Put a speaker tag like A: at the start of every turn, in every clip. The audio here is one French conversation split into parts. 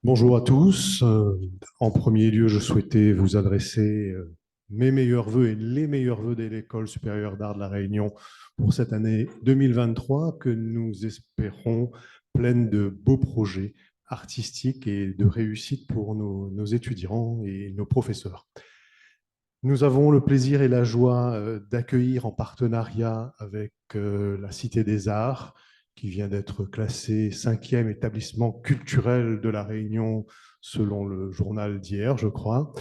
A: Bonjour à tous. En premier lieu, je souhaitais vous adresser mes meilleurs voeux et les meilleurs voeux de l'École supérieure d'art de La Réunion pour cette année 2023 que nous espérons pleine de beaux projets artistiques et de réussite pour nos étudiants et nos professeurs. Nous avons le plaisir et la joie d'accueillir en partenariat avec la Cité des Arts, qui vient d'être classé 5e établissement culturel de La Réunion selon le journal d'hier, je crois.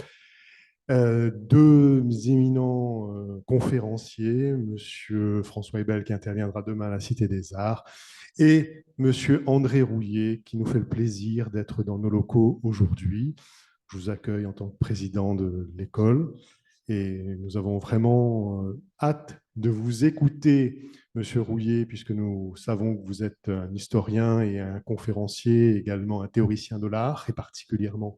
A: Deux éminents conférenciers, Monsieur François Ebel qui interviendra demain à la Cité des Arts et Monsieur André Rouillet qui nous fait le plaisir d'être dans nos locaux aujourd'hui. Je vous accueille en tant que président de l'école et nous avons vraiment hâte de vous écouter, Monsieur Rouillet, puisque nous savons que vous êtes un historien et un conférencier, également un théoricien de l'art, et particulièrement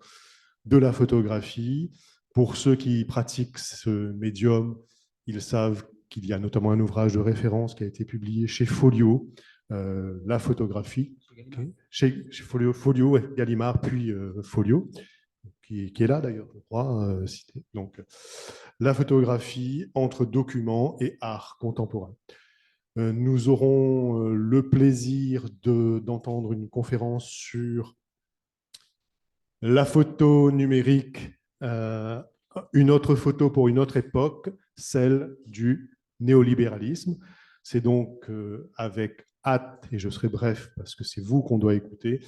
A: de la photographie. Pour ceux qui pratiquent ce médium, ils savent qu'il y a notamment un ouvrage de référence qui a été publié chez Folio, la photographie, chez Folio, Folio ouais, Gallimard, puis Folio, qui est là d'ailleurs, je crois, cité. Donc, la photographie entre documents et art contemporain. Nous aurons le plaisir d'entendre une conférence sur la photo numérique, une autre photo pour une autre époque, celle du néolibéralisme. C'est donc avec hâte, et je serai bref parce que c'est vous qu'on doit écouter,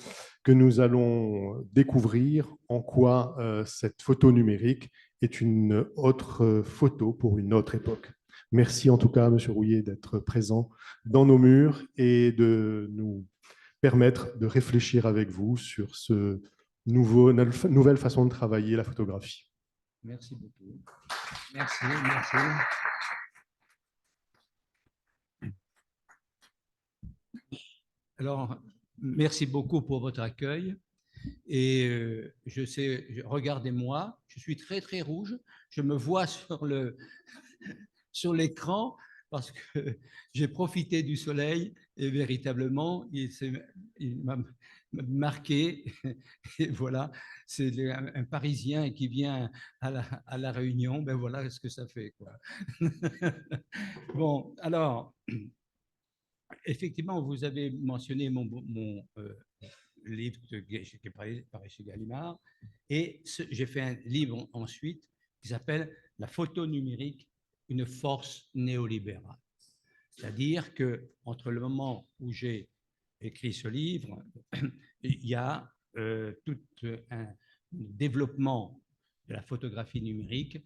A: que nous allons découvrir en quoi cette photo numérique est une autre photo pour une autre époque. Merci en tout cas, Monsieur Rouillet, d'être présent dans nos murs et de nous permettre de réfléchir avec vous sur ce nouvelle façon de travailler la photographie.
B: Merci beaucoup. Merci, merci. Alors, merci beaucoup pour votre accueil. Et je sais, regardez-moi, je suis très très rouge. Je me vois sur l'écran parce que j'ai profité du soleil et véritablement, il m'a marqué. Et voilà, c'est un Parisien qui vient à la Réunion. Ben voilà ce que ça fait, quoi. Bon, alors, effectivement, vous avez mentionné mon livre qui est paru chez Gallimard, et j'ai fait un livre ensuite qui s'appelle La photo numérique, une force néolibérale. C'est-à-dire que entre le moment où j'ai écrit ce livre, il y a tout un développement de la photographie numérique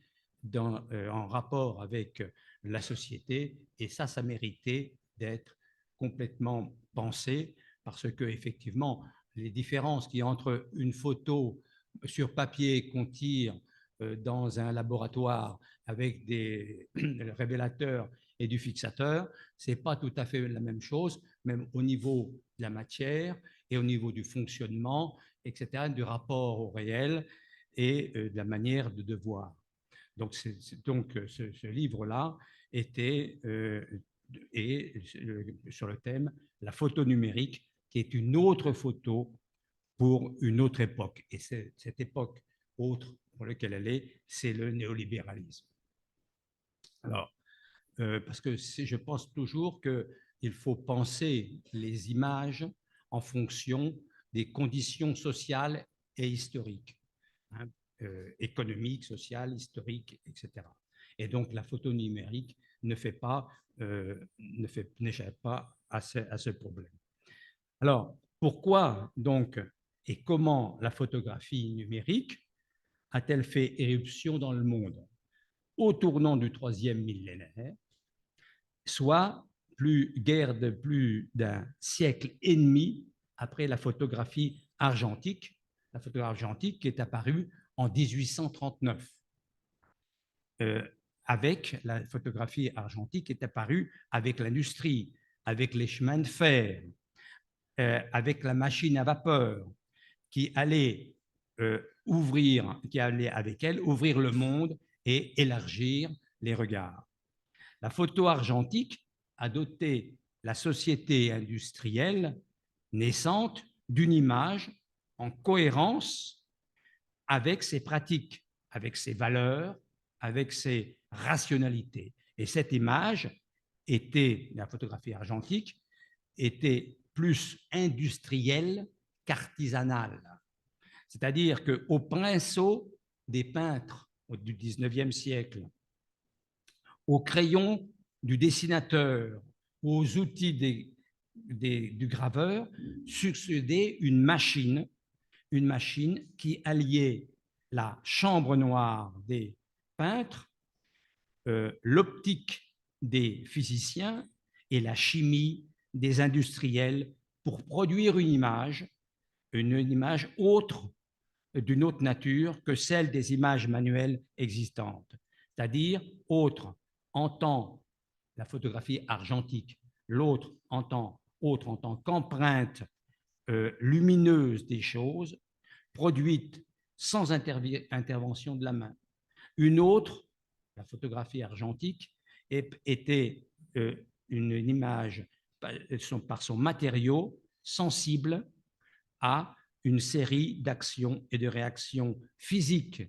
B: en rapport avec la société, et ça méritait d'être complètement pensé, parce que effectivement, les différences qu'il y a entre une photo sur papier qu'on tire dans un laboratoire avec des révélateurs et du fixateur, ce n'est pas tout à fait la même chose, même au niveau de la matière et au niveau du fonctionnement, etc., du rapport au réel et de la manière de voir. Donc, ce livre-là était sur le thème la photo numérique, qui est une autre photo pour une autre époque. Et cette époque autre pour laquelle elle est, c'est le néolibéralisme. Alors, parce que je pense toujours qu'il faut penser les images en fonction des conditions sociales et historiques, hein, économiques, sociales, historiques, etc. Et donc la photo numérique n'échappe pas à ce problème. Alors, pourquoi donc et comment la photographie numérique a-t-elle fait éruption dans le monde au tournant du troisième millénaire, soit guère de plus d'un siècle et demi après la photographie argentique qui est apparue en 1839. Avec la photographie argentique est apparue avec l'industrie, avec les chemins de fer, avec la machine à vapeur, qui allait qui allait avec elle ouvrir le monde et élargir les regards. La photo argentique a doté la société industrielle naissante d'une image en cohérence avec ses pratiques, avec ses valeurs, avec ses rationalités. Et cette image était, la photographie argentique, était plus industrielle qu'artisanale. C'est-à-dire qu'au pinceau des peintres du 19e siècle, au crayon du dessinateur, aux outils du graveur, succédait une machine qui alliait la chambre noire des peintres, l'optique des physiciens et la chimie des industriels pour produire une image autre, d'une autre nature que celle des images manuelles existantes, c'est-à-dire autre en tant la photographie argentique, l'autre en tant qu'empreinte lumineuse des choses, produite sans intervention de la main. Une autre, la photographie argentique, était une image par son matériau sensible à une série d'actions et de réactions physiques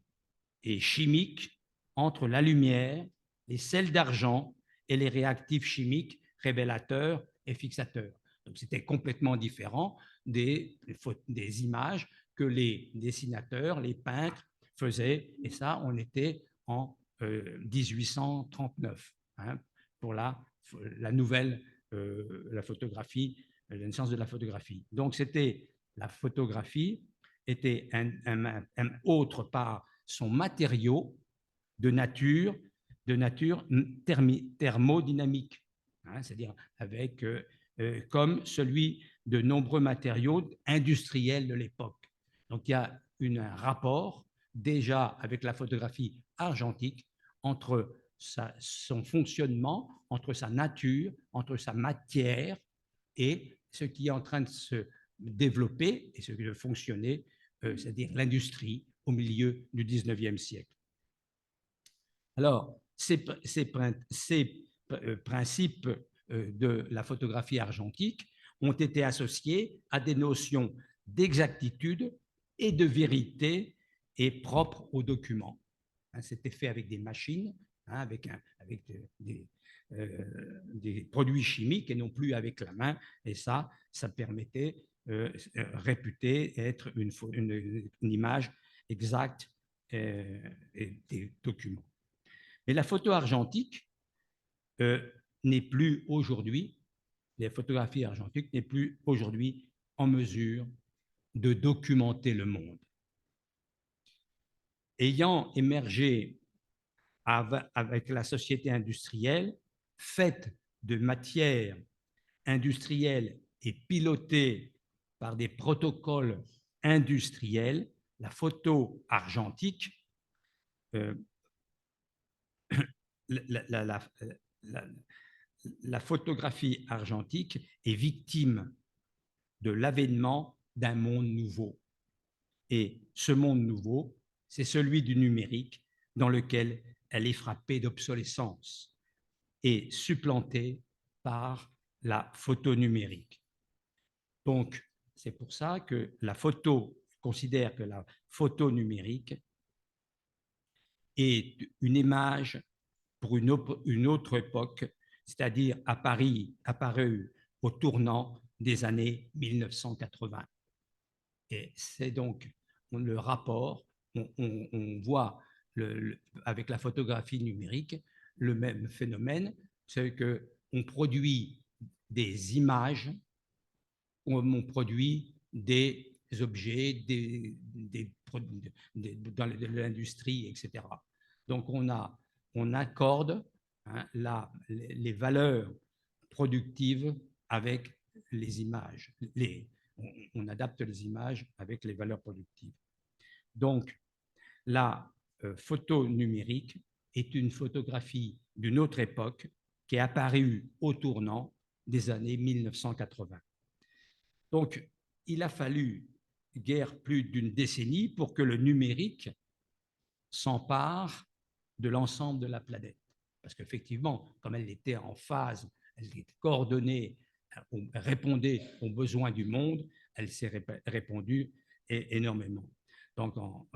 B: et chimiques entre la lumière, les sels d'argent et les réactifs chimiques révélateurs et fixateurs. Donc, c'était complètement différent des images que les dessinateurs, les peintres faisaient. Et ça, on était en 1839, hein, pour la nouvelle, la photographie, la naissance de la photographie. Donc, c'était la photographie était un autre par son matériau de nature thermodynamique, hein, c'est-à-dire avec comme celui de nombreux matériaux industriels de l'époque. Donc il y a un rapport déjà avec la photographie argentique entre son fonctionnement, entre sa nature, entre sa matière et ce qui est en train de se développer et ce qui de fonctionner, c'est-à-dire l'industrie au milieu du 19e siècle. Alors, ces principes de la photographie argentique ont été associés à des notions d'exactitude et de vérité et propres aux documents. C'était fait avec des machines, avec des produits chimiques et non plus avec la main. Et ça permettait, réputer être une image exacte des documents. Mais la photo argentique n'est plus aujourd'hui, les photographies argentiques n'est plus aujourd'hui en mesure de documenter le monde. Ayant émergé avec la société industrielle, faite de matières industrielles et pilotée par des protocoles industriels, la photo argentique la photographie argentique est victime de l'avènement d'un monde nouveau. Et ce monde nouveau, c'est celui du numérique dans lequel elle est frappée d'obsolescence et supplantée par la photo numérique. Donc, c'est pour ça que la photo considère que la photo numérique est une image pour une autre époque, c'est-à-dire apparue au tournant des années 1980. Et c'est donc le rapport, on voit avec la photographie numérique le même phénomène, c'est qu'on produit des images, on produit des objets, dans l'industrie, etc. Donc on accorde les valeurs productives avec les images. On adapte les images avec les valeurs productives. Donc, la photo numérique est une photographie d'une autre époque qui est apparue au tournant des années 1980. Donc, il a fallu guère plus d'une décennie pour que le numérique s'empare de l'ensemble de la planète. Parce qu'effectivement, comme elle était en phase, elle était coordonnée, répondait aux besoins du monde, elle s'est répandue énormément. Donc, en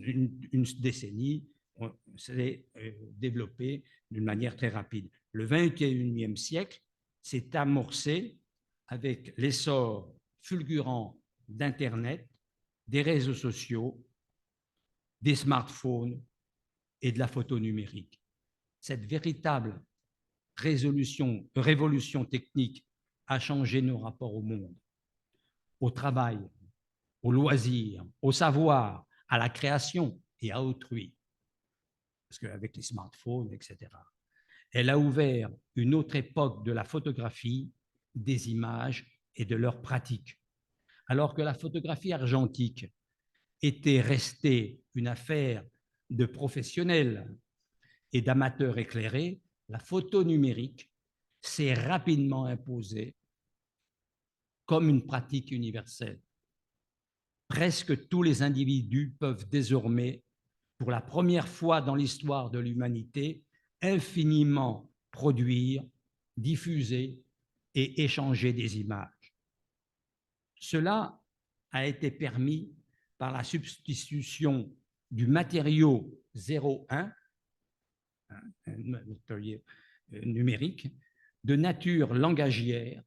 B: une décennie, on s'est développé d'une manière très rapide. Le 21e siècle s'est amorcé avec l'essor fulgurant d'Internet, des réseaux sociaux, des smartphones et de la photo numérique. Cette véritable révolution technique a changé nos rapports au monde, au travail, au loisir, au savoir, à la création et à autrui. Parce qu'avec les smartphones, etc. Elle a ouvert une autre époque de la photographie, des images et de leurs pratiques. Alors que la photographie argentique était restée une affaire de professionnels et d'amateurs éclairés, la photo numérique s'est rapidement imposée comme une pratique universelle. Presque tous les individus peuvent désormais, pour la première fois dans l'histoire de l'humanité, infiniment produire, diffuser et échanger des images. Cela a été permis par la substitution du matériau 01, un matériau numérique, de nature langagière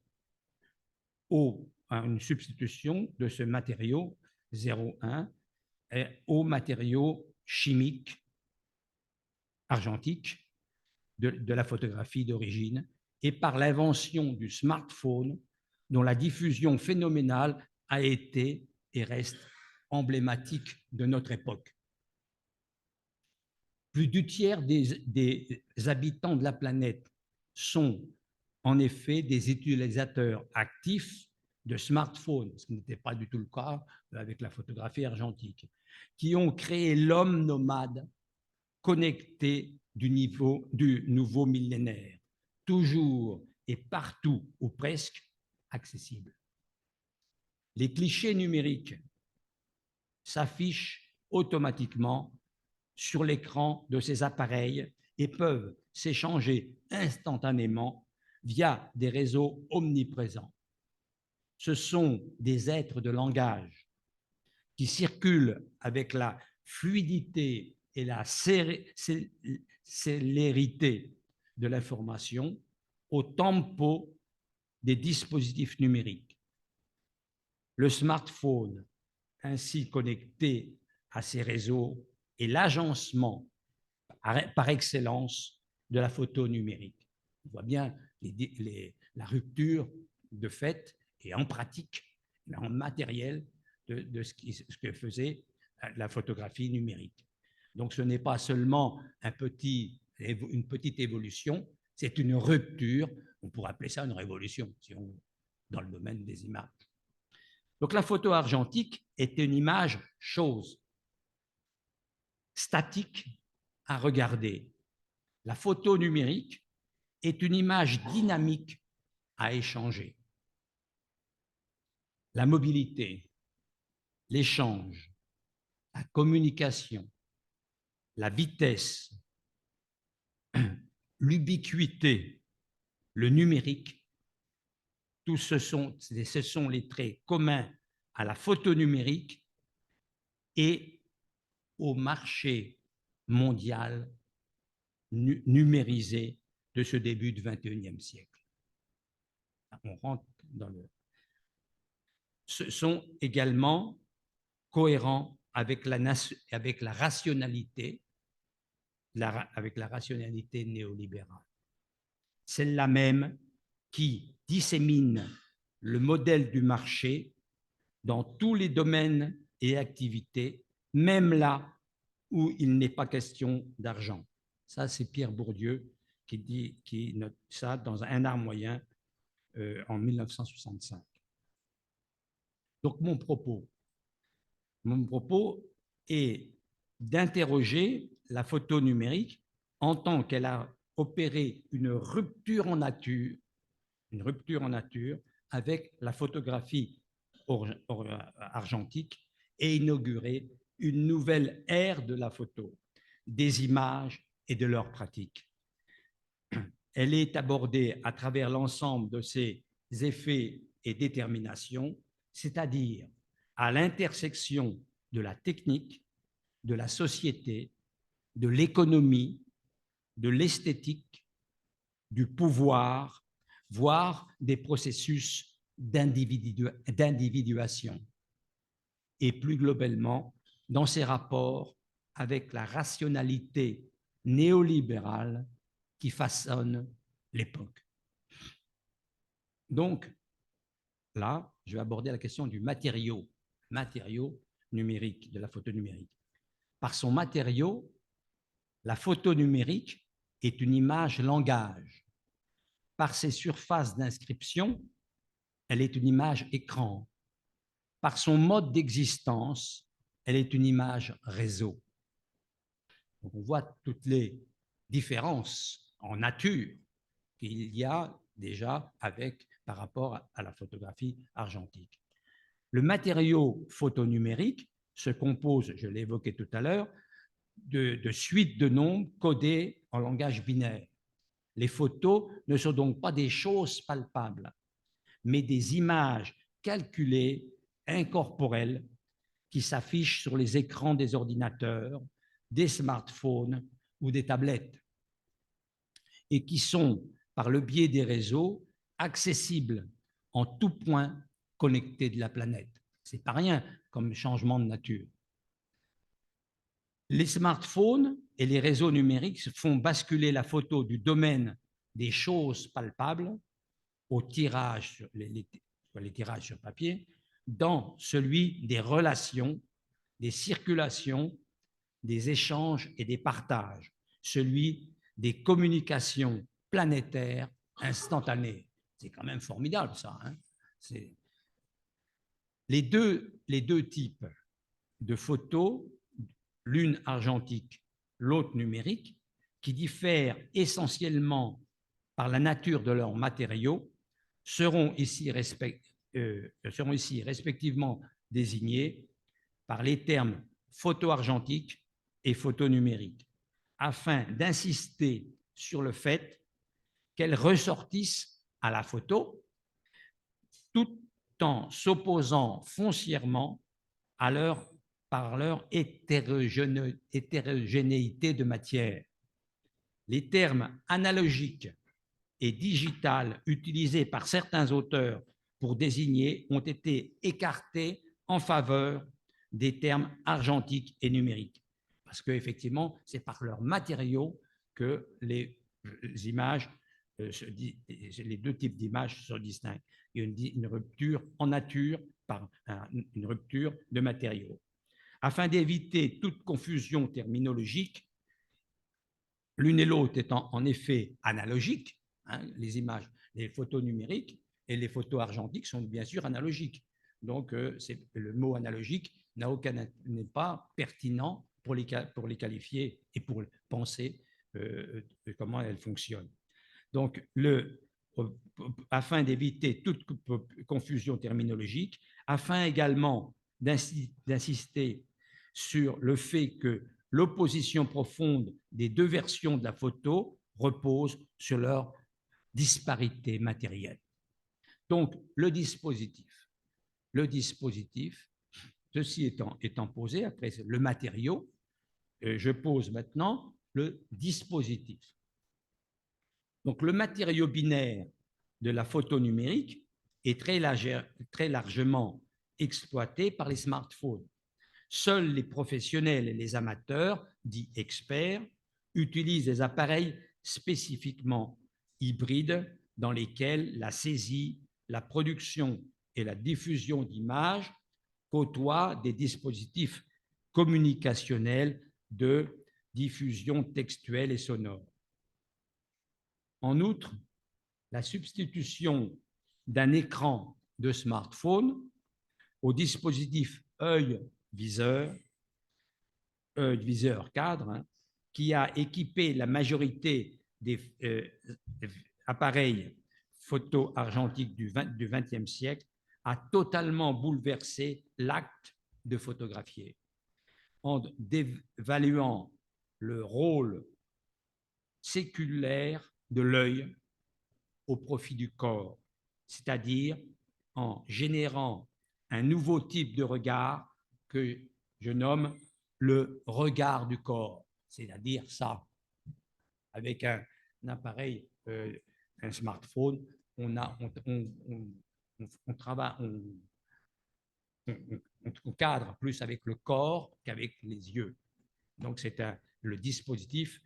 B: à une substitution de ce matériau 01 au matériau chimique argentique de la photographie d'origine et par l'invention du smartphone dont la diffusion phénoménale a été et reste emblématique de notre époque. Plus du tiers des habitants de la planète sont en effet des utilisateurs actifs de smartphones, ce qui n'était pas du tout le cas avec la photographie argentique, qui ont créé l'homme nomade connecté du nouveau millénaire, toujours et partout ou presque accessible. Les clichés numériques s'affichent automatiquement sur l'écran de ces appareils et peuvent s'échanger instantanément via des réseaux omniprésents. Ce sont des êtres de langage qui circulent avec la fluidité et la célérité de l'information au tempo des dispositifs numériques. Le smartphone, ainsi connecté à ces réseaux, est l'agencement par excellence de la photo numérique. On voit bien la rupture de fait et en pratique, en matériel, de ce que faisait la photographie numérique. Donc ce n'est pas seulement une petite évolution, c'est une rupture, on pourrait appeler ça une révolution dans le domaine des images. Donc la photo argentique est une image chose, statique à regarder. La photo numérique est une image dynamique à échanger. La mobilité, l'échange, la communication, la vitesse, l'ubiquité, le numérique, tout ce sont les traits communs à la photo numérique et au marché mondial numérisé de ce début du XXIe siècle. On rentre dans le... Ce sont également cohérents avec la rationalité, avec la rationalité néolibérale. Celle-là même qui dissémine le modèle du marché dans tous les domaines et activités, même là où il n'est pas question d'argent. Ça, c'est Pierre Bourdieu qui note ça dans Un art moyen en 1965. Donc, mon propos est d'interroger la photo numérique en tant qu'elle a opéré une rupture en nature avec la photographie argentique et inauguré une nouvelle ère de la photo, des images et de leurs pratiques. Elle est abordée à travers l'ensemble de ses effets et déterminations, c'est-à-dire à l'intersection de la technique, de la société, de l'économie, de l'esthétique, du pouvoir, voire des processus d'individuation. Et plus globalement, dans ses rapports avec la rationalité néolibérale qui façonne l'époque. Donc, là, je vais aborder la question du matériau numérique, de la photo numérique. Par son matériau, la photo numérique est une image langage. Par ses surfaces d'inscription, elle est une image écran. Par son mode d'existence, elle est une image réseau. Donc on voit toutes les différences en nature qu'il y a déjà par rapport à la photographie argentique. Le matériau photonumérique se compose, je l'ai évoqué tout à l'heure, de suites de nombres codés en langage binaire. Les photos ne sont donc pas des choses palpables, mais des images calculées, incorporelles, qui s'affichent sur les écrans des ordinateurs, des smartphones ou des tablettes, et qui sont, par le biais des réseaux, accessibles en tout point connecté de la planète. Ce n'est pas rien comme changement de nature. Les smartphones et les réseaux numériques font basculer la photo du domaine des choses palpables au tirage, les tirages sur papier, dans celui des relations, des circulations, des échanges et des partages, celui des communications planétaires instantanées. C'est quand même formidable, ça. Hein. Les deux types de photos, l'une argentique, l'autre numérique, qui diffèrent essentiellement par la nature de leurs matériaux, seront ici respectivement désignés par les termes photo argentique et photo numérique, afin d'insister sur le fait qu'elles ressortissent à la photo tout en s'opposant foncièrement par leur hétérogénéité de matière. Les termes analogique et digital utilisés par certains auteurs pour désigner ont été écartés en faveur des termes argentique et numérique. Parce qu'effectivement, c'est par leurs matériaux que les images, les deux types d'images se distinguent. Il y a une rupture en nature par une rupture de matériaux. Afin d'éviter toute confusion terminologique, l'une et l'autre étant en effet analogiques, hein, les images, les photos numériques et les photos argentiques sont bien sûr analogiques. Donc, le mot analogique n'est pas pertinent pour les qualifier et pour penser comment elles fonctionnent. Donc, afin d'éviter toute confusion terminologique, afin également d'insister sur le fait que l'opposition profonde des deux versions de la photo repose sur leur disparité matérielle. Donc, le dispositif, ceci étant posé, après le matériau, je pose maintenant le dispositif. Donc, le matériau binaire de la photo numérique est très largement exploité par les smartphones. Seuls les professionnels et les amateurs, dits experts, utilisent des appareils spécifiquement hybrides dans lesquels la saisie, la production et la diffusion d'images côtoient des dispositifs communicationnels de diffusion textuelle et sonore. En outre, la substitution d'un écran de smartphone au dispositif œil-viseur cadre, hein, qui a équipé la majorité des appareils photo argentiques du XXe siècle, a totalement bouleversé l'acte de photographier en dévaluant le rôle séculaire de l'œil au profit du corps, c'est-à-dire en générant un nouveau type de regard que je nomme le regard du corps, c'est-à-dire ça. Avec un appareil, un smartphone, on travaille, on cadre plus avec le corps qu'avec les yeux. Donc, c'est le dispositif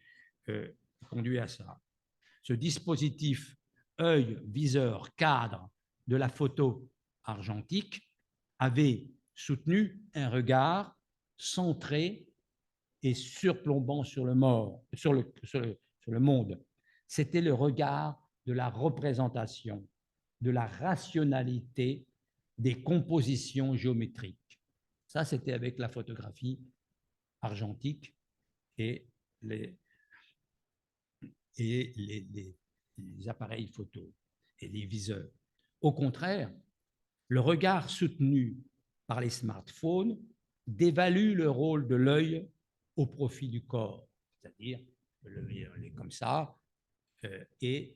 B: conduit à ça. Ce dispositif œil, viseur, cadre de la photo argentique avait soutenu un regard centré et surplombant sur le monde. C'était le regard de la représentation, de la rationalité des compositions géométriques. Ça, c'était avec la photographie argentique et les appareils photo et les viseurs. Au contraire, le regard soutenu par les smartphones dévalue le rôle de l'œil au profit du corps. C'est-à-dire que l'œil est comme ça et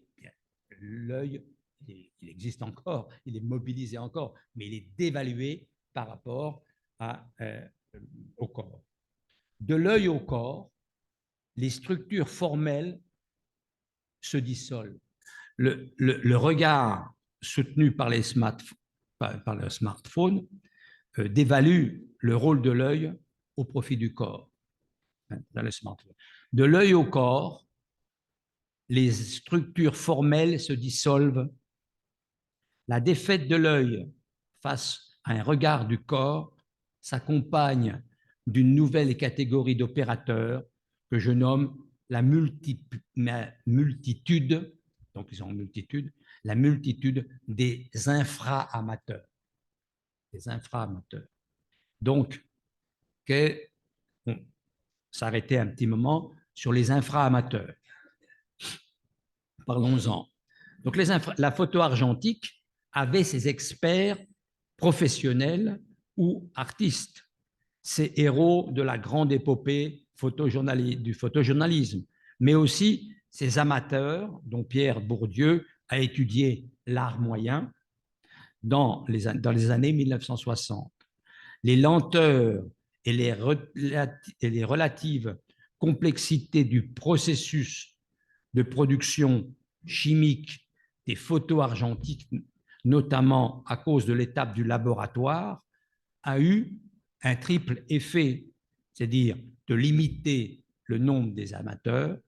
B: l'œil, il existe encore, il est mobilisé encore, mais il est dévalué par rapport au corps. De l'œil au corps, les structures formelles se dissolvent. Le regard soutenu par le smartphone dévalue le rôle de l'œil au profit du corps. Dans le smartphone. De l'œil au corps, les structures formelles se dissolvent. La défaite de l'œil face à un regard du corps s'accompagne d'une nouvelle catégorie d'opérateurs que je nomme la multitude, donc ils sont en multitude, la multitude des infra-amateurs. Des infra-amateurs. Donc, on s'arrêter un petit moment sur les infra-amateurs. Parlons-en. Donc, la photo argentique avait ses experts professionnels ou artistes, ces héros de la grande épopée du photojournalisme, mais aussi ces amateurs dont Pierre Bourdieu a étudié l'art moyen dans les années 1960. Les lenteurs et les relatives complexités du processus de production chimique des photos argentiques, notamment à cause de l'étape du laboratoire, a eu un triple effet, c'est-à-dire de limiter le nombre des amateurs,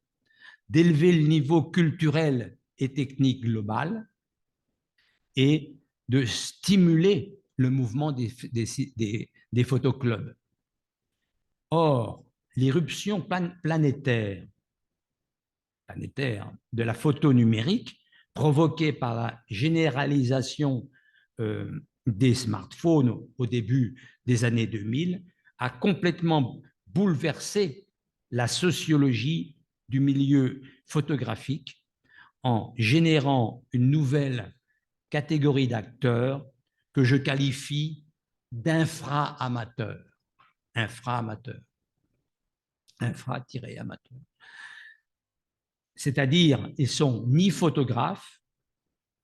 B: d'élever le niveau culturel et technique global et de stimuler le mouvement des photoclubs. Or, l'irruption planétaire de la photo numérique, provoquée par la généralisation des smartphones au début des années 2000, a complètement bouleversé la sociologie du milieu photographique en générant une nouvelle catégorie d'acteurs que je qualifie d'infra-amateurs. Infra-amateurs. Infra-amateurs. C'est-à-dire, ils sont ni photographes,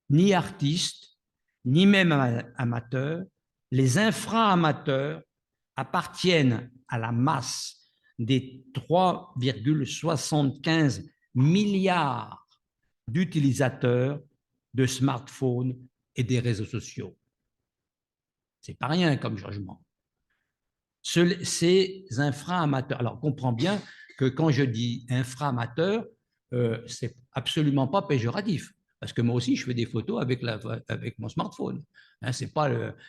B: ni artistes, ni même amateurs. Les infra-amateurs appartiennent à la masse des 3,75 milliards d'utilisateurs de smartphones et des réseaux sociaux. C'est pas rien comme jugement. Ces infra-amateurs, alors on comprend bien que quand je dis infra-amateur, c'est absolument pas péjoratif, parce que moi aussi je fais des photos avec mon smartphone. Hein, il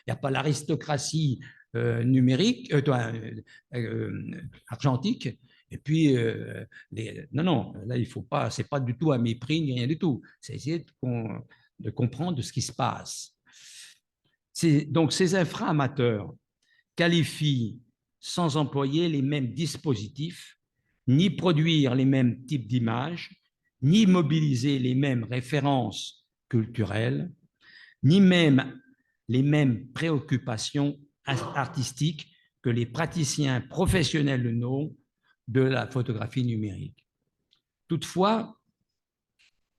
B: n'y a pas l'aristocratie numérique, argentique, et puis non, là il faut pas, c'est pas du tout un mépris ni rien du tout. C'est essayer de comprendre ce qui se passe. Donc ces infra-amateurs qualifient sans employer les mêmes dispositifs, ni produire les mêmes types d'images, ni mobiliser les mêmes références culturelles, ni même les mêmes préoccupations artistiques que les praticiens professionnels de la photographie numérique. Toutefois,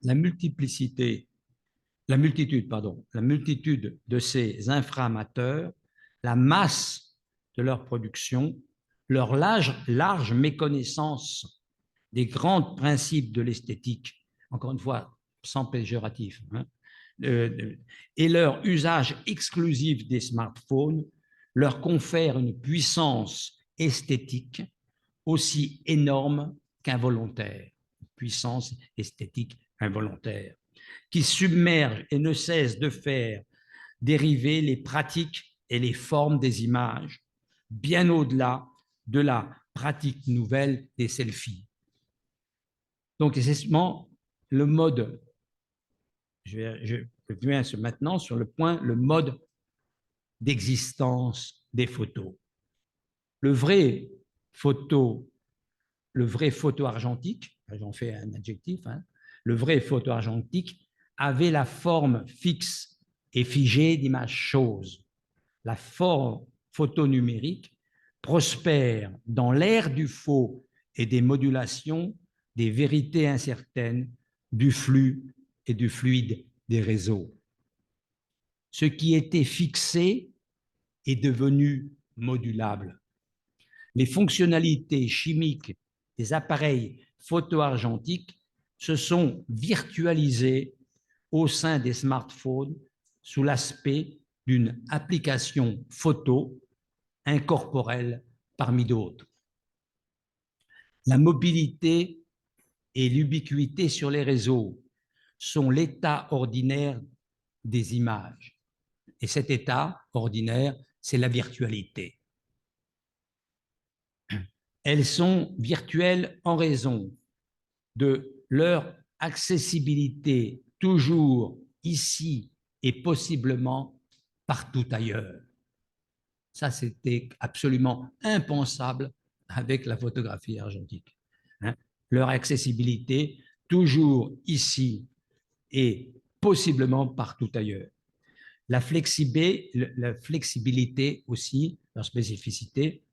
B: la multitude de ces infra-amateurs la masse de leur production, leur large méconnaissance des grands principes de l'esthétique, encore une fois, sans péjoratif, hein, et leur usage exclusif des smartphones leur confère une puissance esthétique aussi énorme qu'involontaire, puissance esthétique involontaire, qui submerge et ne cesse de faire dériver les pratiques et les formes des images, bien au-delà de la pratique nouvelle des selfies. Donc, essentiellement, le mode, je viens maintenant sur le point, le mode d'existence des photos. Le vrai photo, le vrai photo argentique, j'en fais un adjectif, hein, le vrai photo argentique avait la forme fixe et figée d'images choses. La forme photo numérique prospère dans l'ère du faux et des modulations, des vérités incertaines, du flux et du fluide des réseaux. Ce qui était fixé est devenu modulable. Les fonctionnalités chimiques des appareils photo-argentiques se sont virtualisées au sein des smartphones sous l'aspect d'une application photo incorporelle parmi d'autres. La mobilité et l'ubiquité sur les réseaux sont l'état ordinaire des images. Et cet état ordinaire, c'est la virtualité. Elles sont virtuelles en raison de leur accessibilité toujours ici et possiblement partout ailleurs. Ça, c'était absolument impensable avec la photographie argentique. Hein? Leur accessibilité toujours ici et possiblement partout ailleurs. La flexibilité aussi, leur spécificité,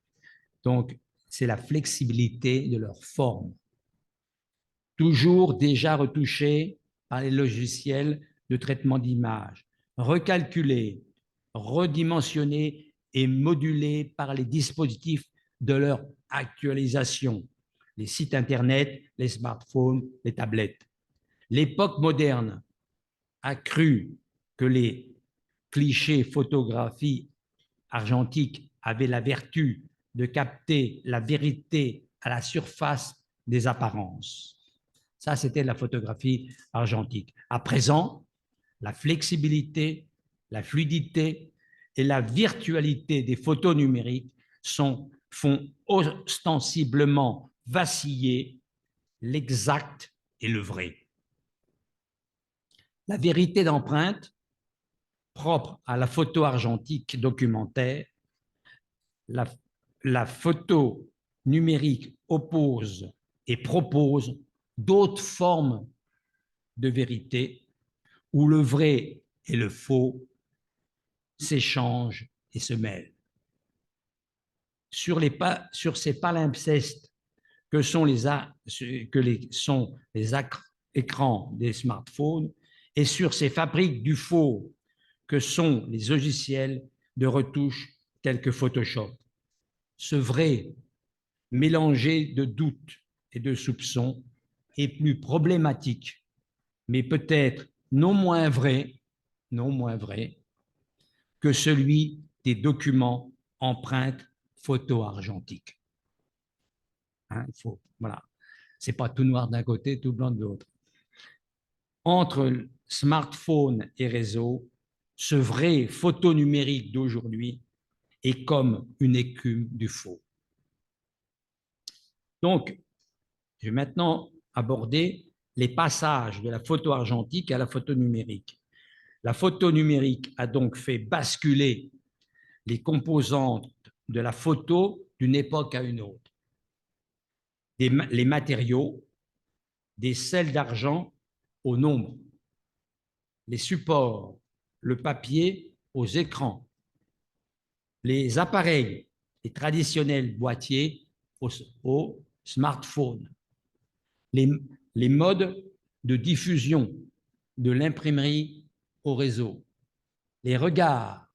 B: donc c'est la flexibilité de leur forme, toujours déjà retouchée par les logiciels de traitement d'image, recalculée, redimensionnée et modulée par les dispositifs de leur actualisation, les sites Internet, les smartphones, les tablettes. L'époque moderne a cru que les clichés photographie argentique avaient la vertu de capter la vérité à la surface des apparences. Ça, c'était la photographie argentique. À présent, la flexibilité, la fluidité et la virtualité des photos numériques font ostensiblement vaciller l'exact et le vrai. La vérité d'empreinte, propre à la photo argentique documentaire, la photo numérique oppose et propose d'autres formes de vérité où le vrai et le faux s'échangent et se mêlent. Sur ces palimpsestes que sont les écrans des smartphones et sur ces fabriques du faux que sont les logiciels de retouche tels que Photoshop. Ce vrai mélangé de doutes et de soupçons est plus problématique, mais peut-être non moins vrai que celui des documents empreintes photo-argentiques. Hein, voilà. Ce n'est pas tout noir d'un côté, tout blanc de l'autre. Entre smartphone et réseau, ce vrai photo numérique d'aujourd'hui est comme une écume du faux. Donc, je vais maintenant aborder les passages de la photo argentique à la photo numérique. La photo numérique a donc fait basculer les composantes de la photo d'une époque à une autre. Les matériaux, des sels d'argent au nombre, les supports, le papier aux écrans, les appareils, les traditionnels boîtiers aux smartphones, les modes de diffusion de l'imprimerie au réseau, les regards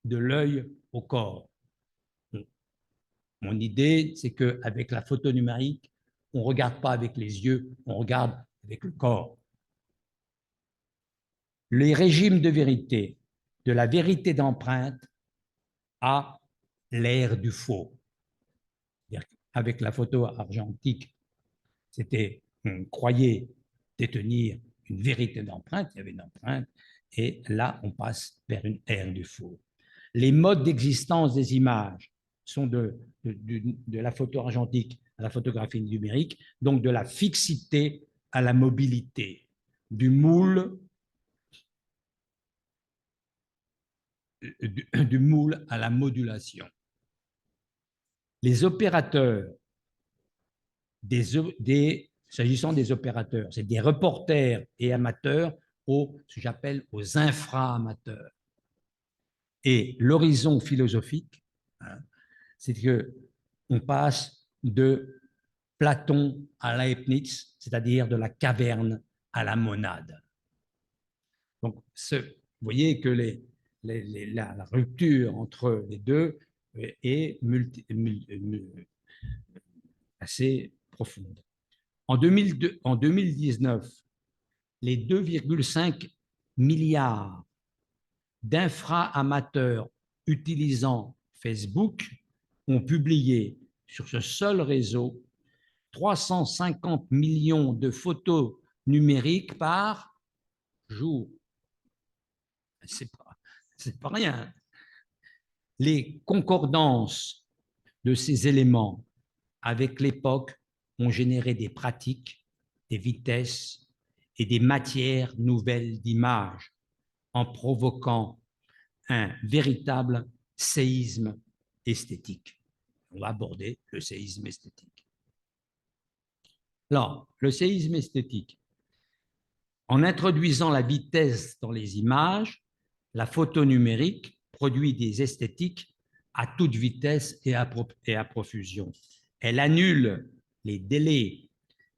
B: de l'œil au corps. Mon idée, c'est qu'avec la photo numérique, on ne regarde pas avec les yeux, on regarde avec le corps. Les régimes de vérité, de la vérité d'empreinte à l'ère du faux. Avec la photo argentique, on croyait détenir une vérité d'empreinte, il y avait une empreinte, et là, on passe vers une ère du faux. Les modes d'existence des images sont de la photo argentique à la photographie numérique, donc de la fixité à la mobilité, du moule à la modulation. Les opérateurs, s'agissant des opérateurs, c'est des reporters et amateurs ce que j'appelle aux infra-amateurs. Et l'horizon philosophique, hein, c'est qu'on passe de Platon à Leibniz, c'est-à-dire de la caverne à la monade. Donc, vous voyez que la rupture entre les deux est assez profonde. En 2019, les 2,5 milliards d'infra-amateurs utilisant Facebook ont publié sur ce seul réseau 350 millions de photos numériques par jour. C'est pas rien. Les concordances de ces éléments avec l'époque ont généré des pratiques, des vitesses et des matières nouvelles d'image en provoquant un véritable séisme esthétique. On va aborder le séisme esthétique. Alors, le séisme esthétique, en introduisant la vitesse dans les images, la photo numérique produit des esthétiques à toute vitesse et à profusion. Elle annule les délais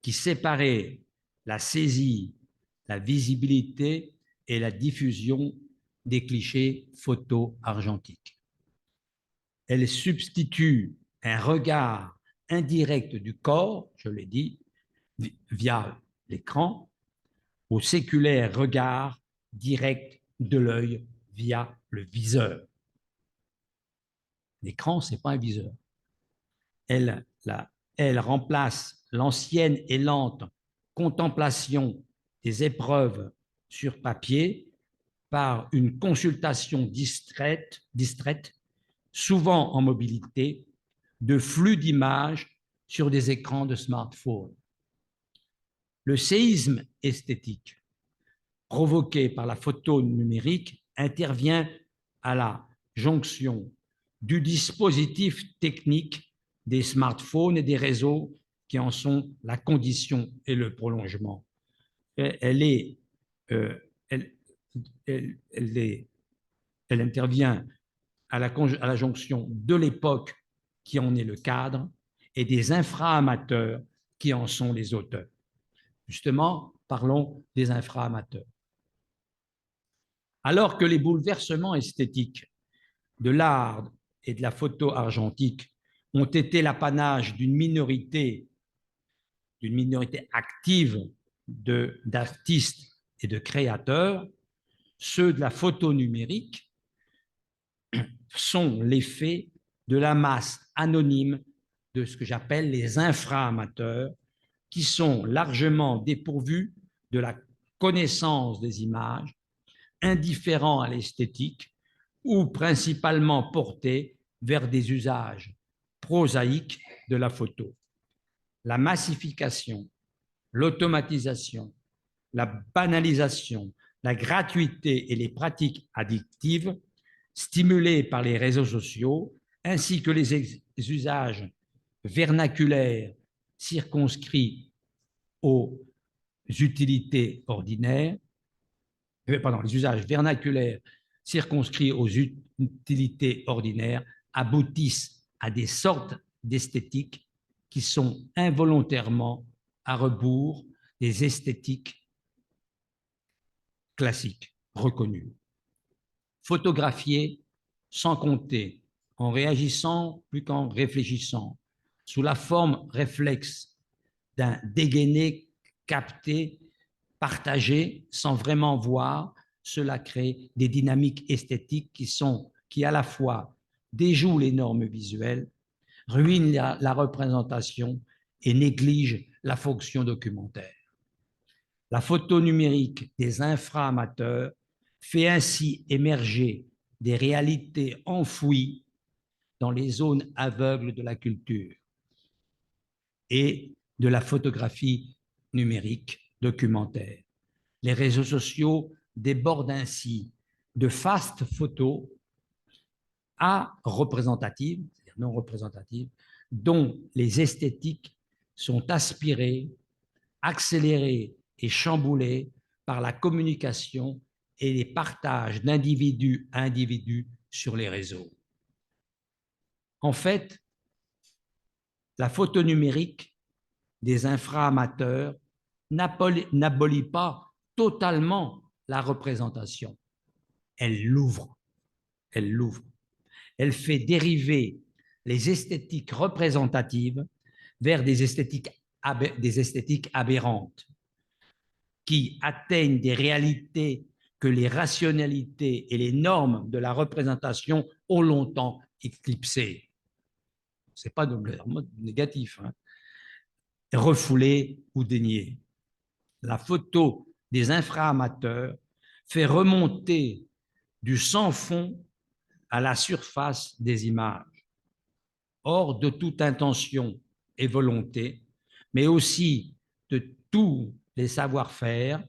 B: qui séparaient la saisie, la visibilité et la diffusion des clichés photo argentiques. Elle substitue un regard indirect du corps, je l'ai dit, via l'écran, au séculaire regard direct de l'œil via le viseur. L'écran, ce n'est pas un viseur. Elle remplace l'ancienne et lente contemplation des épreuves sur papier par une consultation distraite, souvent en mobilité, de flux d'images sur des écrans de smartphone. Le séisme esthétique provoqué par la photo numérique intervient à la jonction du dispositif technique des smartphones et des réseaux qui en sont la condition et le prolongement. Elle intervient à la jonction de l'époque qui en est le cadre et des infra-amateurs qui en sont les auteurs. Justement, parlons des infra-amateurs. Alors que les bouleversements esthétiques de l'art et de la photo argentique ont été l'apanage d'une minorité active d'artistes et de créateurs, ceux de la photo numérique sont l'effet de la masse anonyme de ce que j'appelle les infra-amateurs, qui sont largement dépourvus de la connaissance des images, indifférents à l'esthétique ou principalement portés vers des usages prosaïques de la photo. La massification, l'automatisation, la banalisation, la gratuité et les pratiques addictives stimulées par les réseaux sociaux, ainsi que les usages vernaculaires circonscrits aux utilités ordinaires, les usages vernaculaires circonscrits aux utilités ordinaires aboutissent à des sortes d'esthétiques qui sont involontairement à rebours des esthétiques classiques reconnues. Photographier sans compter en réagissant plus qu'en réfléchissant, sous la forme réflexe d'un dégainé capté, partagé, sans vraiment voir, cela crée des dynamiques esthétiques qui à la fois déjouent les normes visuelles, ruinent la représentation et négligent la fonction documentaire. La photo numérique des infra-amateurs fait ainsi émerger des réalités enfouies dans les zones aveugles de la culture et de la photographie numérique documentaire. Les réseaux sociaux débordent ainsi de fastes photos à représentatives, c'est-à-dire non représentatives, dont les esthétiques sont aspirées, accélérées et chamboulées par la communication et les partages d'individu à individu sur les réseaux. En fait, la photo numérique des infra-amateurs n'abolit pas totalement la représentation. Elle l'ouvre. Elle l'ouvre. Elle fait dériver les esthétiques représentatives vers des esthétiques aberrantes qui atteignent des réalités que les rationalités et les normes de la représentation ont longtemps éclipsées. Ce n'est pas de mode négatif, hein. Refoulé ou dénié. La photo des infra-amateurs fait remonter du sans-fond à la surface des images, hors de toute intention et volonté, mais aussi de tous les savoir-faire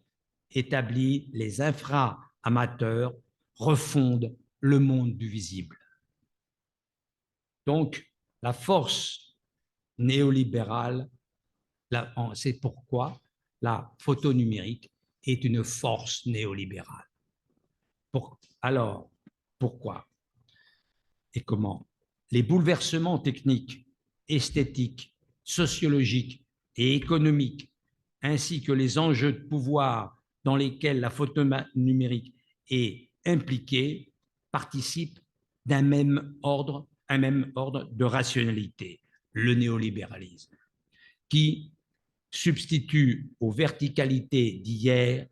B: établis, les infra-amateurs refondent le monde du visible. Donc, la force néolibérale, c'est pourquoi la photo numérique est une force néolibérale. Alors, pourquoi et comment? Les bouleversements techniques, esthétiques, sociologiques et économiques, ainsi que les enjeux de pouvoir dans lesquels la photo numérique est impliquée, participent d'un même ordre de rationalité, le néolibéralisme, qui substitue aux verticalités d'hier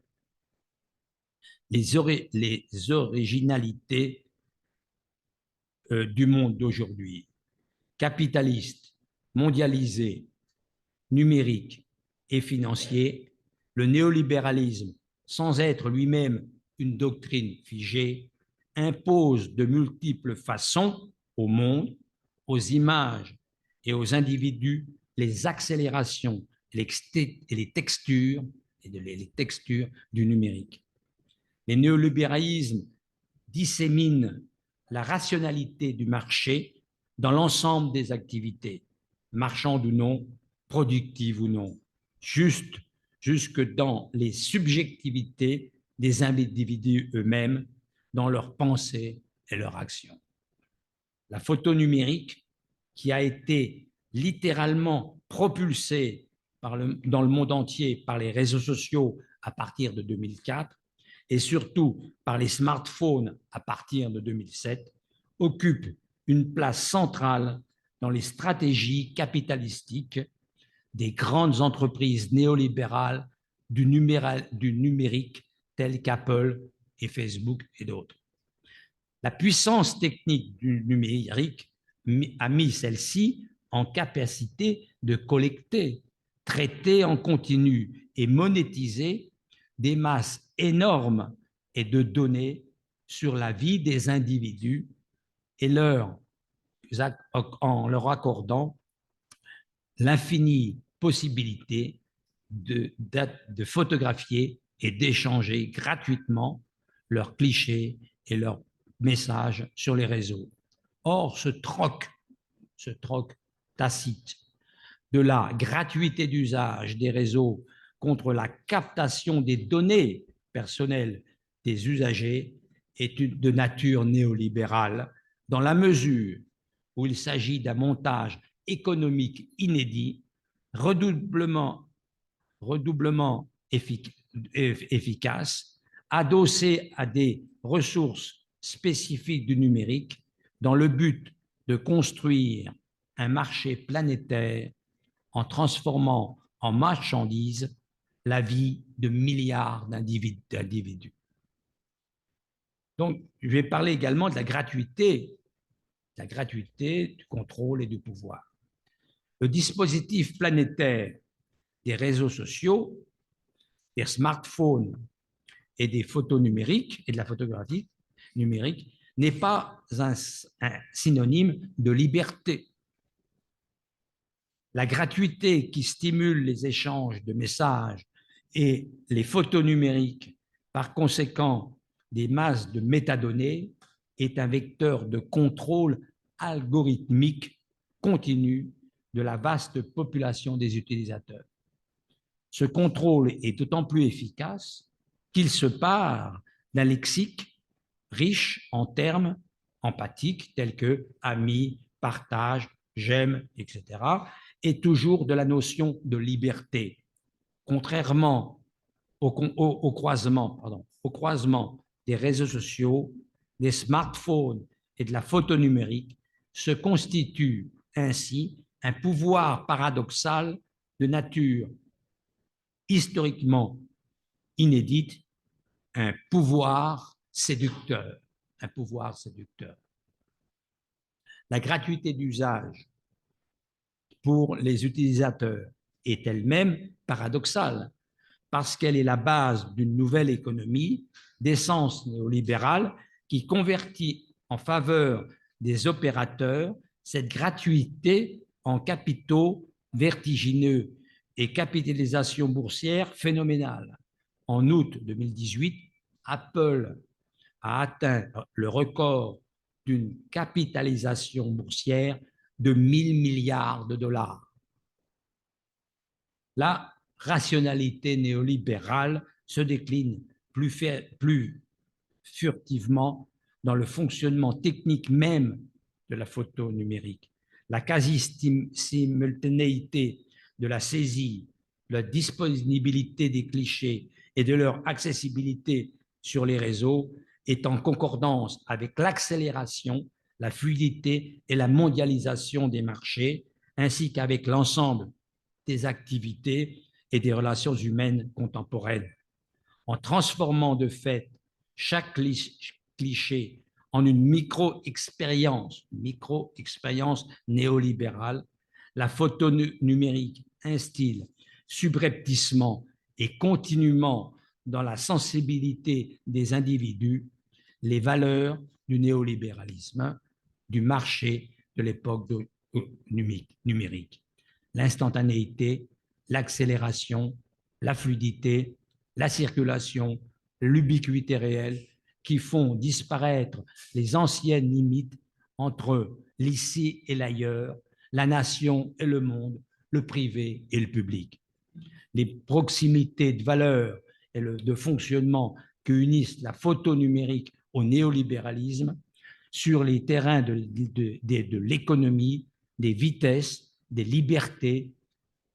B: les originalités du monde d'aujourd'hui, capitaliste, mondialisé, numérique et financier. Le néolibéralisme, sans être lui-même une doctrine figée, impose de multiples façons au monde, aux images et aux individus les accélérations et les textures du numérique. Les néolibéralismes disséminent la rationalité du marché dans l'ensemble des activités, marchandes ou non, productives ou non, jusque dans les subjectivités des individus eux-mêmes, dans leurs pensées et leurs actions. La photo numérique, qui a été littéralement propulsée dans le monde entier par les réseaux sociaux à partir de 2004, et surtout par les smartphones à partir de 2007, occupe une place centrale dans les stratégies capitalistiques des grandes entreprises néolibérales du numérique telles qu'Apple et Facebook et d'autres. La puissance technique du numérique a mis celle-ci en capacité de collecter, traiter en continu et monétiser des masses énormes et de données sur la vie des individus et en leur accordant l'infinie possibilité de photographier et d'échanger gratuitement leurs clichés et leurs messages sur les réseaux. Or, ce troc tacite de la gratuité d'usage des réseaux contre la captation des données personnelles des usagers est de nature néolibérale dans la mesure où il s'agit d'un montage économique inédit, redoublement efficace, adossé à des ressources spécifiques du numérique dans le but de construire un marché planétaire en transformant en marchandise la vie de milliards d'individus. Donc, je vais parler également de la gratuité du contrôle et du pouvoir. Le dispositif planétaire des réseaux sociaux, des smartphones et des photos numériques et de la photographie numérique n'est pas un synonyme de liberté. La gratuité qui stimule les échanges de messages et les photos numériques, par conséquent des masses de métadonnées, est un vecteur de contrôle algorithmique continu de la vaste population des utilisateurs. Ce contrôle est d'autant plus efficace qu'il se part d'un lexique riche en termes empathiques tels que ami, partage, j'aime, etc., et toujours de la notion de liberté. Contrairement au croisement des réseaux sociaux, des smartphones et de la photo numérique, se constitue ainsi un pouvoir paradoxal de nature historiquement inédite, un pouvoir séducteur. Un pouvoir séducteur. La gratuité d'usage pour les utilisateurs est elle-même paradoxale parce qu'elle est la base d'une nouvelle économie d'essence néolibérale qui convertit en faveur des opérateurs cette gratuité en capitaux vertigineux et capitalisation boursière phénoménale. En août 2018, Apple a atteint le record d'une capitalisation boursière de 1 000 milliards de dollars. La rationalité néolibérale se décline plus furtivement dans le fonctionnement technique même de la photo numérique. La quasi-simultanéité de la saisie, de la disponibilité des clichés et de leur accessibilité sur les réseaux est en concordance avec l'accélération, la fluidité et la mondialisation des marchés, ainsi qu'avec l'ensemble des activités et des relations humaines contemporaines. En transformant de fait chaque cliché en une micro-expérience néolibérale, la photo numérique instille subrepticement et continuellement dans la sensibilité des individus les valeurs du néolibéralisme, du marché de l'époque numérique. L'instantanéité, l'accélération, la fluidité, la circulation, l'ubiquité réelle qui font disparaître les anciennes limites entre l'ici et l'ailleurs, la nation et le monde, le privé et le public. Les proximités de valeurs et de fonctionnement que unissent la photo numérique au néolibéralisme sur les terrains de l'économie, des vitesses, des libertés,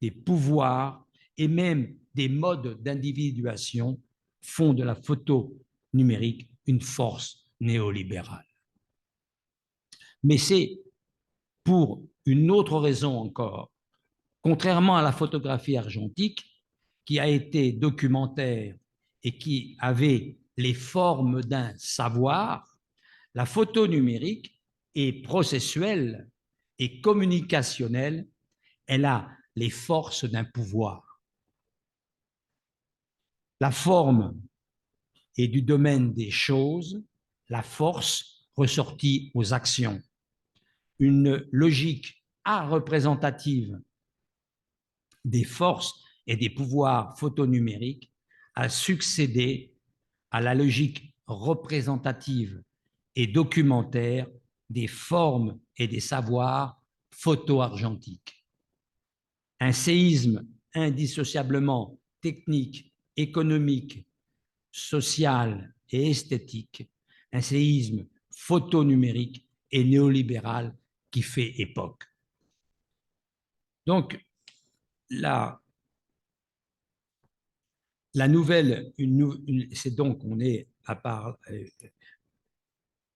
B: des pouvoirs et même des modes d'individuation font de la photo numérique une force néolibérale. Mais c'est pour une autre raison encore. Contrairement à la photographie argentique, qui a été documentaire et qui avait les formes d'un savoir, la photo numérique est processuelle et communicationnelle. Elle a les forces d'un pouvoir. La forme est du domaine des choses, la force ressortie aux actions. Une logique représentative des forces et des pouvoirs photonumériques a succédé à la logique représentative et documentaire des formes et des savoirs photo-argentiques. Un séisme indissociablement technique, économique, social et esthétique, un séisme photonumérique et néolibéral qui fait époque. Donc, la nouvelle, c'est donc on est à part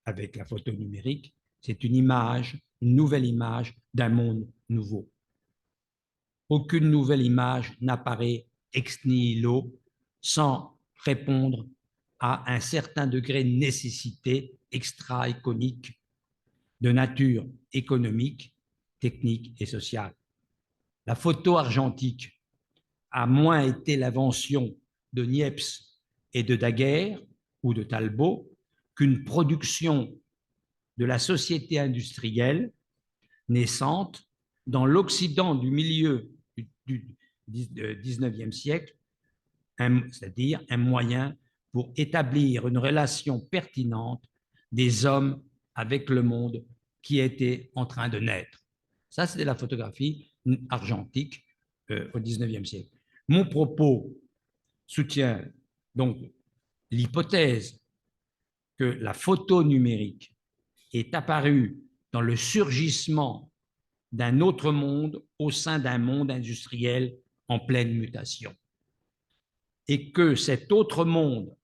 B: avec la photo numérique, C'est une image, une nouvelle image d'un monde nouveau. Aucune nouvelle image n'apparaît ex nihilo sans répondre à un certain degré de nécessité extra-iconique de nature économique, technique et sociale. La photo argentique a moins été l'invention de Niepce et de Daguerre ou de Talbot qu'une production de la société industrielle naissante dans l'Occident du milieu du 19e siècle, c'est-à-dire un moyen pour établir une relation pertinente des hommes avec le monde qui était en train de naître. Ça, c'était la photographie argentique au 19e siècle. Mon propos soutient donc l'hypothèse que la photo numérique est apparue dans le surgissement d'un autre monde au sein d'un monde industriel en pleine mutation. Et que cet autre monde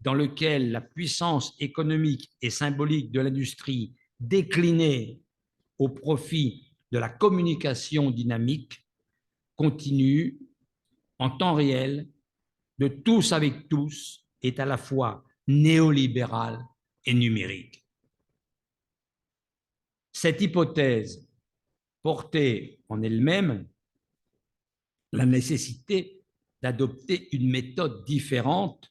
B: dans lequel la puissance économique et symbolique de l'industrie déclinée au profit de la communication dynamique continue en temps réel de tous avec tous est à la fois néolibéral et numérique. Cette hypothèse portait en elle-même la nécessité d'adopter une méthode différente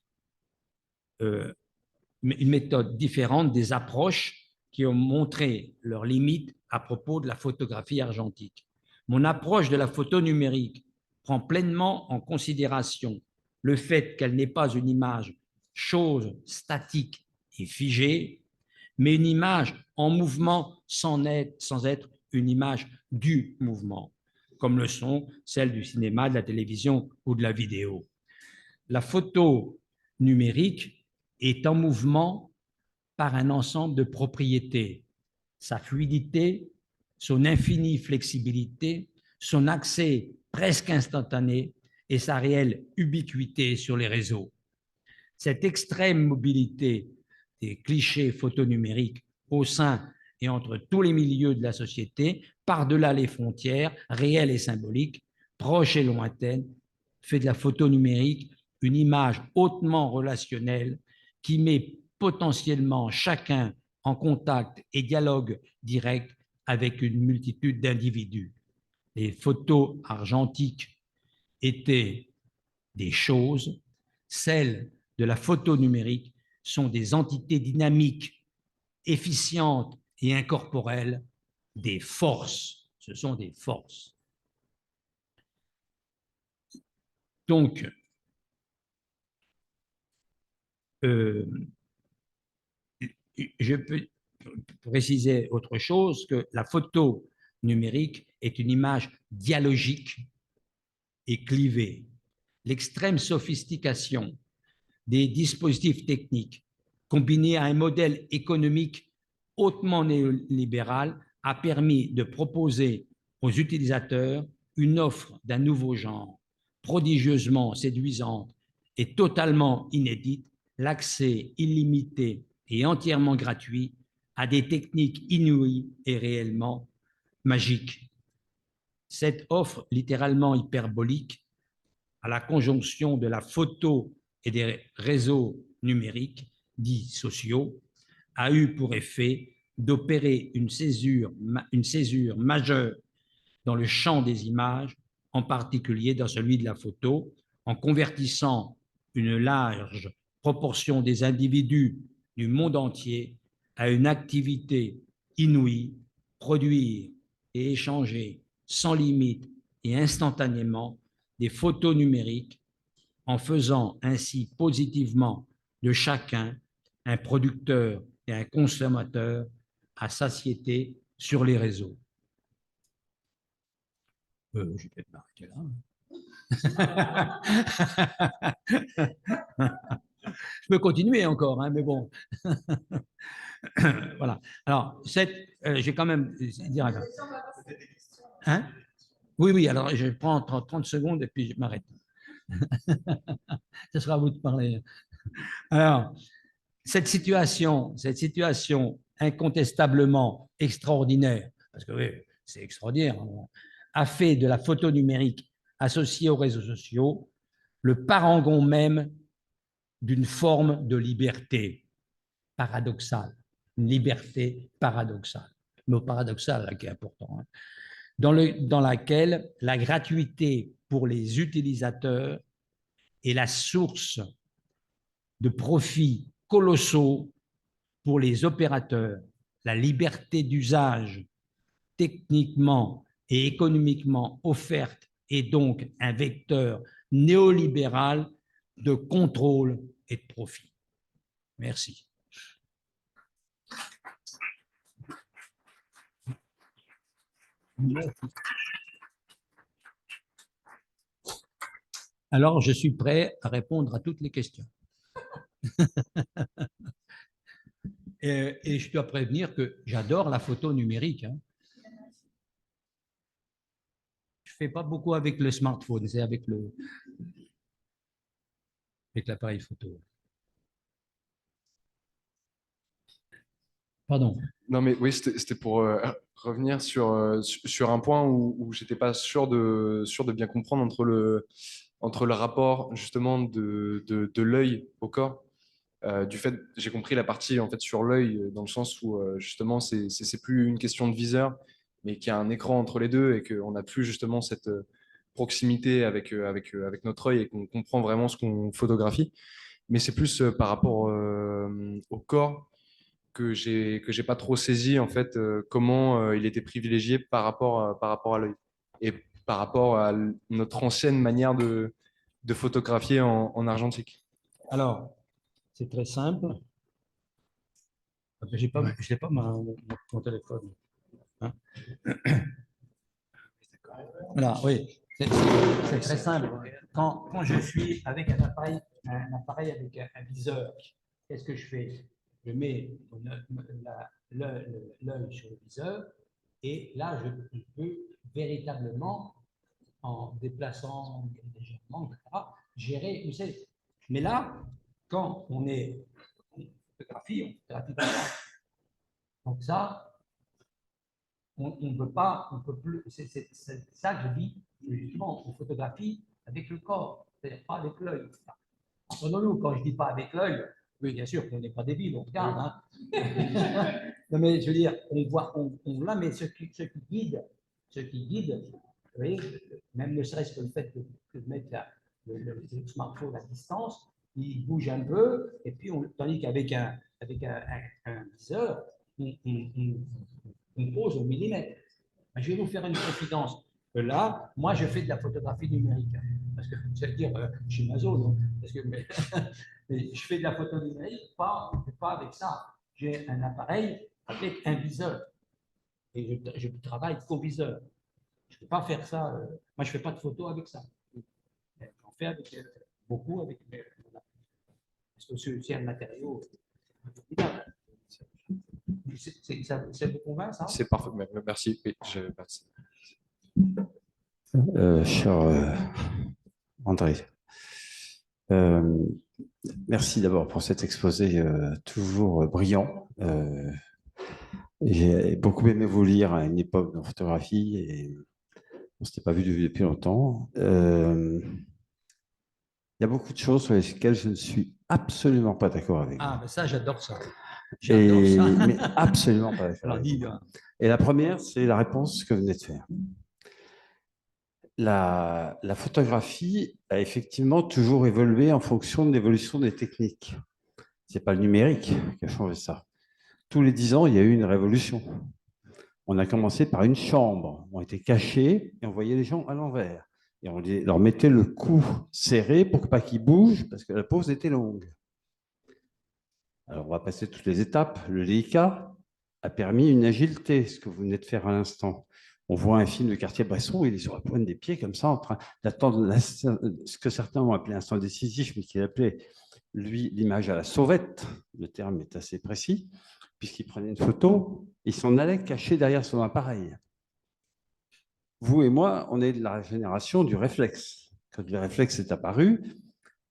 B: des approches qui ont montré leurs limites à propos de la photographie argentique. Mon approche de la photo numérique prend pleinement en considération le fait qu'elle n'est pas une image chose statique et figée, mais une image en mouvement sans être une image du mouvement, comme le sont celles du cinéma, de la télévision ou de la vidéo. La photo numérique est en mouvement par un ensemble de propriétés, sa fluidité, son infinie flexibilité, son accès presque instantané et sa réelle ubiquité sur les réseaux. Cette extrême mobilité des clichés photonumériques au sein et entre tous les milieux de la société, par-delà les frontières réelles et symboliques, proches et lointaines, fait de la photo numérique une image hautement relationnelle qui met potentiellement chacun en contact et dialogue direct avec une multitude d'individus. Les photos argentiques étaient des choses, celles de la photo numérique sont des entités dynamiques, efficientes et incorporelles, des forces. Ce sont des forces. Donc, je peux préciser autre chose, que la photo numérique est une image dialogique et clivée. L'extrême sophistication des dispositifs techniques, combinée à un modèle économique hautement néolibéral, a permis de proposer aux utilisateurs une offre d'un nouveau genre, prodigieusement séduisante et totalement inédite, l'accès illimité et entièrement gratuit à des techniques inouïes et réellement magiques. Cette offre littéralement hyperbolique, à la conjonction de la photo et des réseaux numériques dits sociaux, a eu pour effet d'opérer une césure majeure dans le champ des images, en particulier dans celui de la photo, en convertissant une large proportion des individus du monde entier à une activité inouïe, produire et échanger sans limite et instantanément des photos numériques, en faisant ainsi positivement de chacun un producteur et un consommateur à satiété sur les réseaux. Je vais peut-être m'arrêter là. Je peux continuer encore, hein, mais bon. Voilà. Alors, j'ai quand même dire. Hein? Oui, oui, alors je prends 30 secondes et puis je m'arrête. Ce sera à vous de parler. Alors, cette situation incontestablement extraordinaire, parce que oui, c'est extraordinaire, a fait de la photo numérique associée aux réseaux sociaux le parangon même d'une forme de liberté paradoxale, une liberté paradoxale, mais paradoxale là, qui est important, hein, dans laquelle la gratuité pour les utilisateurs est la source de profits colossaux pour les opérateurs. La liberté d'usage techniquement et économiquement offerte est donc un vecteur néolibéral de contrôle et de profit. Merci. Alors, je suis prêt à répondre à toutes les questions. Et je dois prévenir que j'adore la photo numérique, hein. Je ne fais pas beaucoup avec le smartphone, c'est avec l'appareil photo. Pardon.
C: Non, mais oui, c'était pour revenir sur un point où je n'étais pas sûr de bien comprendre entre le rapport justement de l'œil au corps. Du fait, j'ai compris la partie en fait sur l'œil dans le sens où justement c'est plus une question de viseur, mais qu'il y a un écran entre les deux et qu'on n'a plus justement cette proximité avec notre œil et qu'on comprend vraiment ce qu'on photographie. Mais c'est plus par rapport au corps que j'ai pas trop saisi en fait comment il était privilégié par rapport à l'œil et par rapport à notre ancienne manière de photographier en argentique.
B: Alors, c'est très simple. Je n'ai pas mon téléphone. Hein. Voilà, oui, c'est très simple. Quand je suis avec un appareil avec un viseur, qu'est-ce que je fais? Je mets l'œil sur le viseur et là, je peux véritablement, en déplaçant légèrement, etc., gérer où c'est. Mais là, quand on est en photographie comme ça. Donc ça, on ne peut pas, on peut plus. C'est ça que je dis, justement, on photographie avec le corps, c'est-à-dire pas avec l'œil. Entendons-nous, quand je dis pas avec l'œil, oui, bien sûr qu'on n'est pas débile, on regarde. Hein. Non, mais je veux dire, on voit, là, mais ce qui guide, vous voyez, même ne serait-ce que le fait de mettre le smartphone à distance, il bouge un peu, et puis tandis qu'avec un viseur, on pose au millimètre. Je vais vous faire une confidence. Là, moi, je fais de la photographie numérique. Parce que, c'est-à-dire, je suis maso, donc, parce que, mais je fais de la photo numérique, pas avec ça. J'ai un appareil avec un viseur. Et je travaille qu'au viseur. Je ne peux pas faire ça. Moi, je ne fais pas de photos avec ça. J'en fais avec, beaucoup avec. Parce que c'est un matériau. Ça vous convainc, ça?
C: C'est parfait, merci. Oui,
D: Cher André, merci d'abord pour cet exposé toujours brillant. J'ai beaucoup aimé vous lire à une époque de photographie et on ne s'était pas vu depuis longtemps. Il y a beaucoup de choses sur lesquelles je ne suis absolument pas d'accord avec vous.
B: Ah, ben ça, j'adore ça. J'adore ça.
D: Mais absolument pas d'accord.
B: Alors, dis,
D: et la première, c'est la réponse que vous venez de faire. La photographie a effectivement toujours évolué en fonction de l'évolution des techniques. Ce n'est pas le numérique qui a changé ça. Tous les 10 ans, il y a eu une révolution. On a commencé par une chambre. On était cachés et on voyait les gens à l'envers. Et on leur mettait le cou serré pour pas qu'ils bougent parce que la pose était longue. Alors, on va passer toutes les étapes. Le Leica a permis une agilité, ce que vous venez de faire à l'instant. On voit un film de Cartier-Bresson, il est sur la pointe des pieds, comme ça, en train d'attendre ce que certains ont appelé instant décisif, mais qu'il appelait, lui, l'image à la sauvette. Le terme est assez précis, puisqu'il prenait une photo, il s'en allait cacher derrière son appareil. Vous et moi, on est de la génération du réflexe. Quand le réflexe est apparu,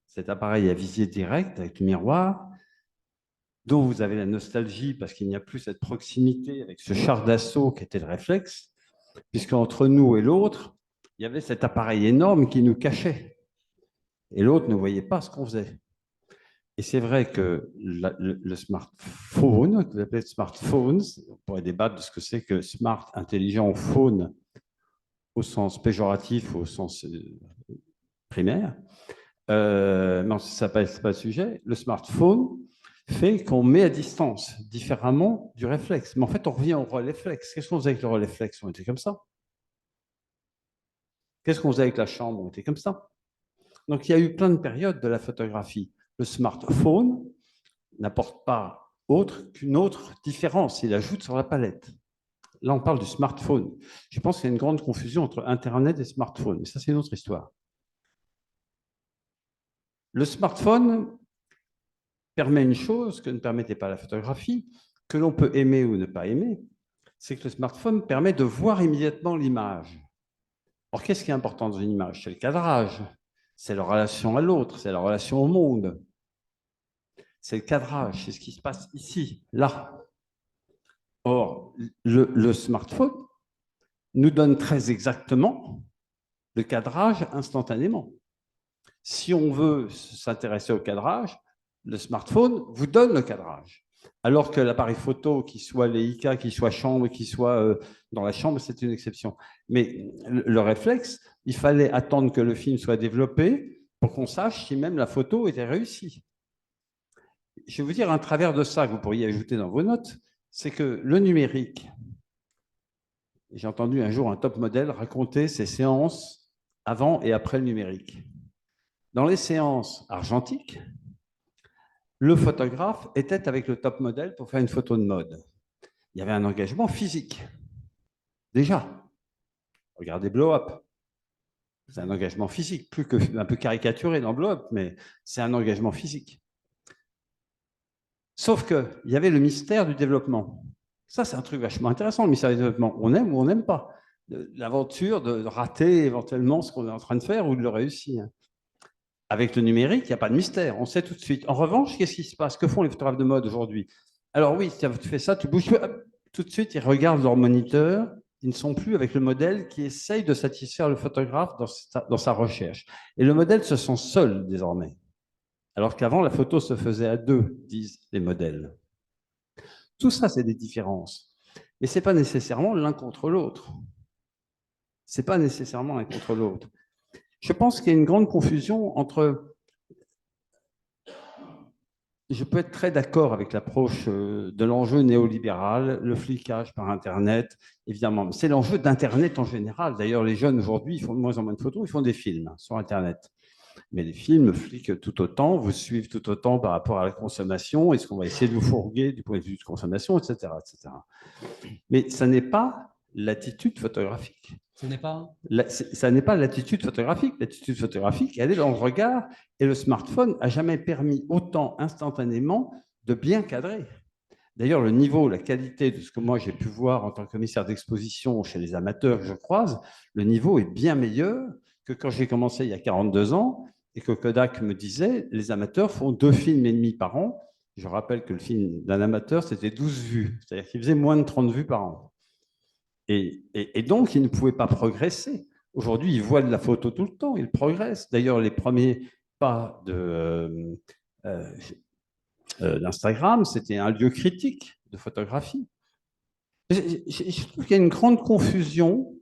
D: cet appareil à visier direct avec le miroir, dont vous avez la nostalgie parce qu'il n'y a plus cette proximité avec ce char d'assaut qui était le réflexe, puisqu'entre nous et l'autre, il y avait cet appareil énorme qui nous cachait. Et l'autre ne voyait pas ce qu'on faisait. Et c'est vrai que le smartphone, que vous appelez smartphones, on pourrait débattre de ce que c'est que smart, intelligent, phone, au sens péjoratif ou au sens primaire. Non, ça n'est pas le sujet. Le smartphone fait qu'on met à distance différemment du réflexe. Mais en fait, on revient au réflexe. Qu'est-ce qu'on faisait avec le réflexe? On était comme ça. Qu'est-ce qu'on faisait avec la chambre? On était comme ça. Donc, il y a eu plein de périodes de la photographie. Le smartphone n'apporte pas autre qu'une autre différence. Il ajoute sur la palette. Là, on parle du smartphone. Je pense qu'il y a une grande confusion entre Internet et smartphone. Mais ça, c'est une autre histoire. Le smartphone permet une chose que ne permettait pas la photographie, que l'on peut aimer ou ne pas aimer, c'est que le smartphone permet de voir immédiatement l'image. Or, qu'est-ce qui est important dans une image? C'est le cadrage, c'est la relation à l'autre, c'est la relation au monde. C'est le cadrage, c'est ce qui se passe ici, là. Or, le smartphone nous donne très exactement le cadrage instantanément. Si on veut s'intéresser au cadrage, le smartphone vous donne le cadrage. Alors que l'appareil photo, qu'il soit Leica, qu'il soit chambre, qu'il soit dans la chambre, c'est une exception. Mais le réflexe, il fallait attendre que le film soit développé pour qu'on sache si même la photo était réussie. Je vais vous dire un travers de ça que vous pourriez ajouter dans vos notes, c'est que le numérique, j'ai entendu un jour un top modèle raconter ses séances avant et après le numérique. Dans les séances argentiques, le photographe était avec le top modèle pour faire une photo de mode. Il y avait un engagement physique. Déjà, regardez Blow Up. C'est un engagement physique, plus que un peu caricaturé dans Blow Up, mais c'est un engagement physique. Sauf qu'il y avait le mystère du développement. Ça, c'est un truc vachement intéressant, le mystère du développement. On aime ou on n'aime pas. L'aventure de rater éventuellement ce qu'on est en train de faire ou de le réussir. Avec le numérique, il n'y a pas de mystère, on sait tout de suite. En revanche, qu'est-ce qui se passe? Que font les photographes de mode aujourd'hui? Alors oui, tu fais ça, tu bouges, tout de suite, ils regardent leur moniteur, ils ne sont plus avec le modèle qui essaye de satisfaire le photographe dans sa recherche. Et le modèle se sent seul désormais. Alors qu'avant, la photo se faisait à deux, disent les modèles. Tout ça, c'est des différences. Mais ce n'est pas nécessairement l'un contre l'autre. Ce n'est pas nécessairement l'un contre l'autre. Je pense qu'il y a une grande confusion entre... Je peux être très d'accord avec l'approche de l'enjeu néolibéral, le flicage par Internet, évidemment. C'est l'enjeu d'Internet en général. D'ailleurs, les jeunes aujourd'hui, ils font de moins en moins de photos, ils font des films sur Internet. Mais les films fliquent tout autant, vous suivent tout autant par rapport à la consommation, est-ce qu'on va essayer de vous fourguer du point de vue de consommation, etc. etc. Mais ça n'est pas l'attitude photographique.
B: Ce n'est pas
D: ça n'est pas l'attitude photographique. L'attitude photographique, elle est dans le regard. Et le smartphone n'a jamais permis autant instantanément de bien cadrer. D'ailleurs, le niveau, la qualité de ce que moi j'ai pu voir en tant que commissaire d'exposition chez les amateurs que je croise, le niveau est bien meilleur que quand j'ai commencé il y a 42 ans et que Kodak me disait les amateurs font 2,5 films par an. Je rappelle que le film d'un amateur, c'était 12 vues. C'est-à-dire qu'il faisait moins de 30 vues par an. Et donc, il ne pouvait pas progresser. Aujourd'hui, il voit de la photo tout le temps, il progresse. D'ailleurs, les premiers pas d'Instagram, c'était un lieu critique de photographie. Je trouve qu'il y a une grande confusion.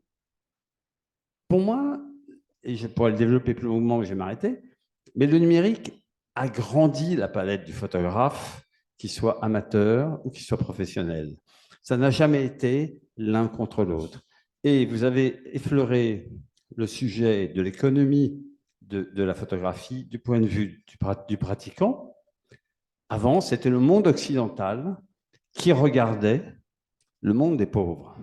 D: Pour moi, et je pourrais le développer plus longuement, mais je vais m'arrêter, mais le numérique agrandit la palette du photographe, qu'il soit amateur ou qu'il soit professionnel. Ça n'a jamais été l'un contre l'autre. Et vous avez effleuré le sujet de l'économie de la photographie du point de vue du pratiquant. Avant, c'était le monde occidental qui regardait le monde des pauvres.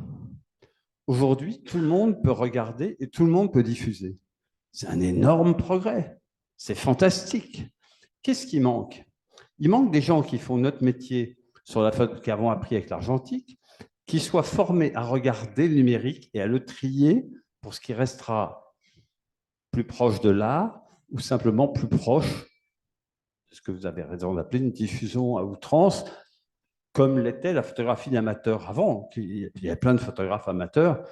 D: Aujourd'hui, tout le monde peut regarder et tout le monde peut diffuser. C'est un énorme progrès. C'est fantastique. Qu'est-ce qui manque? Il manque des gens qui font notre métier sur la photo, qui avons appris avec l'argentique, qui soient formés à regarder le numérique et à le trier pour ce qui restera plus proche de l'art ou simplement plus proche ce que vous avez raison d'appeler une diffusion à outrance, comme l'était la photographie d'amateur avant. Il y a plein de photographes amateurs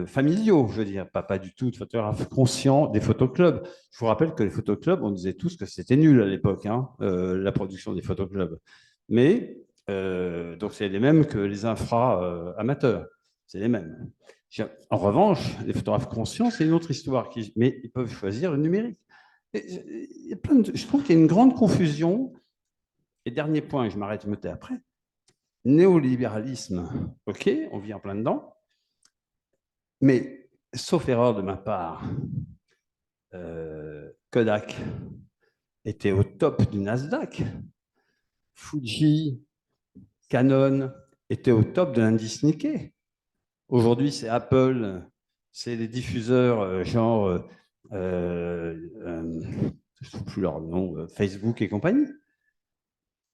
D: familiaux, je veux dire, pas du tout de photographes conscients des photoclubs. Je vous rappelle que les photoclubs, on disait tous que c'était nul à l'époque, hein, la production des photoclubs. Mais, donc c'est les mêmes que les infra-amateurs, c'est les mêmes. En revanche, les photographes conscients, c'est une autre histoire, mais ils peuvent choisir le numérique. Il y a je trouve qu'il y a une grande confusion. Et dernier point, et je m'arrête, je me tais après. Néolibéralisme, ok, on vit en plein dedans, mais sauf erreur de ma part, Kodak était au top du Nasdaq, Fuji, Canon étaient au top de l'indice Nikkei. Aujourd'hui, c'est Apple, c'est les diffuseurs genre, je ne trouve plus leur nom, Facebook et compagnie,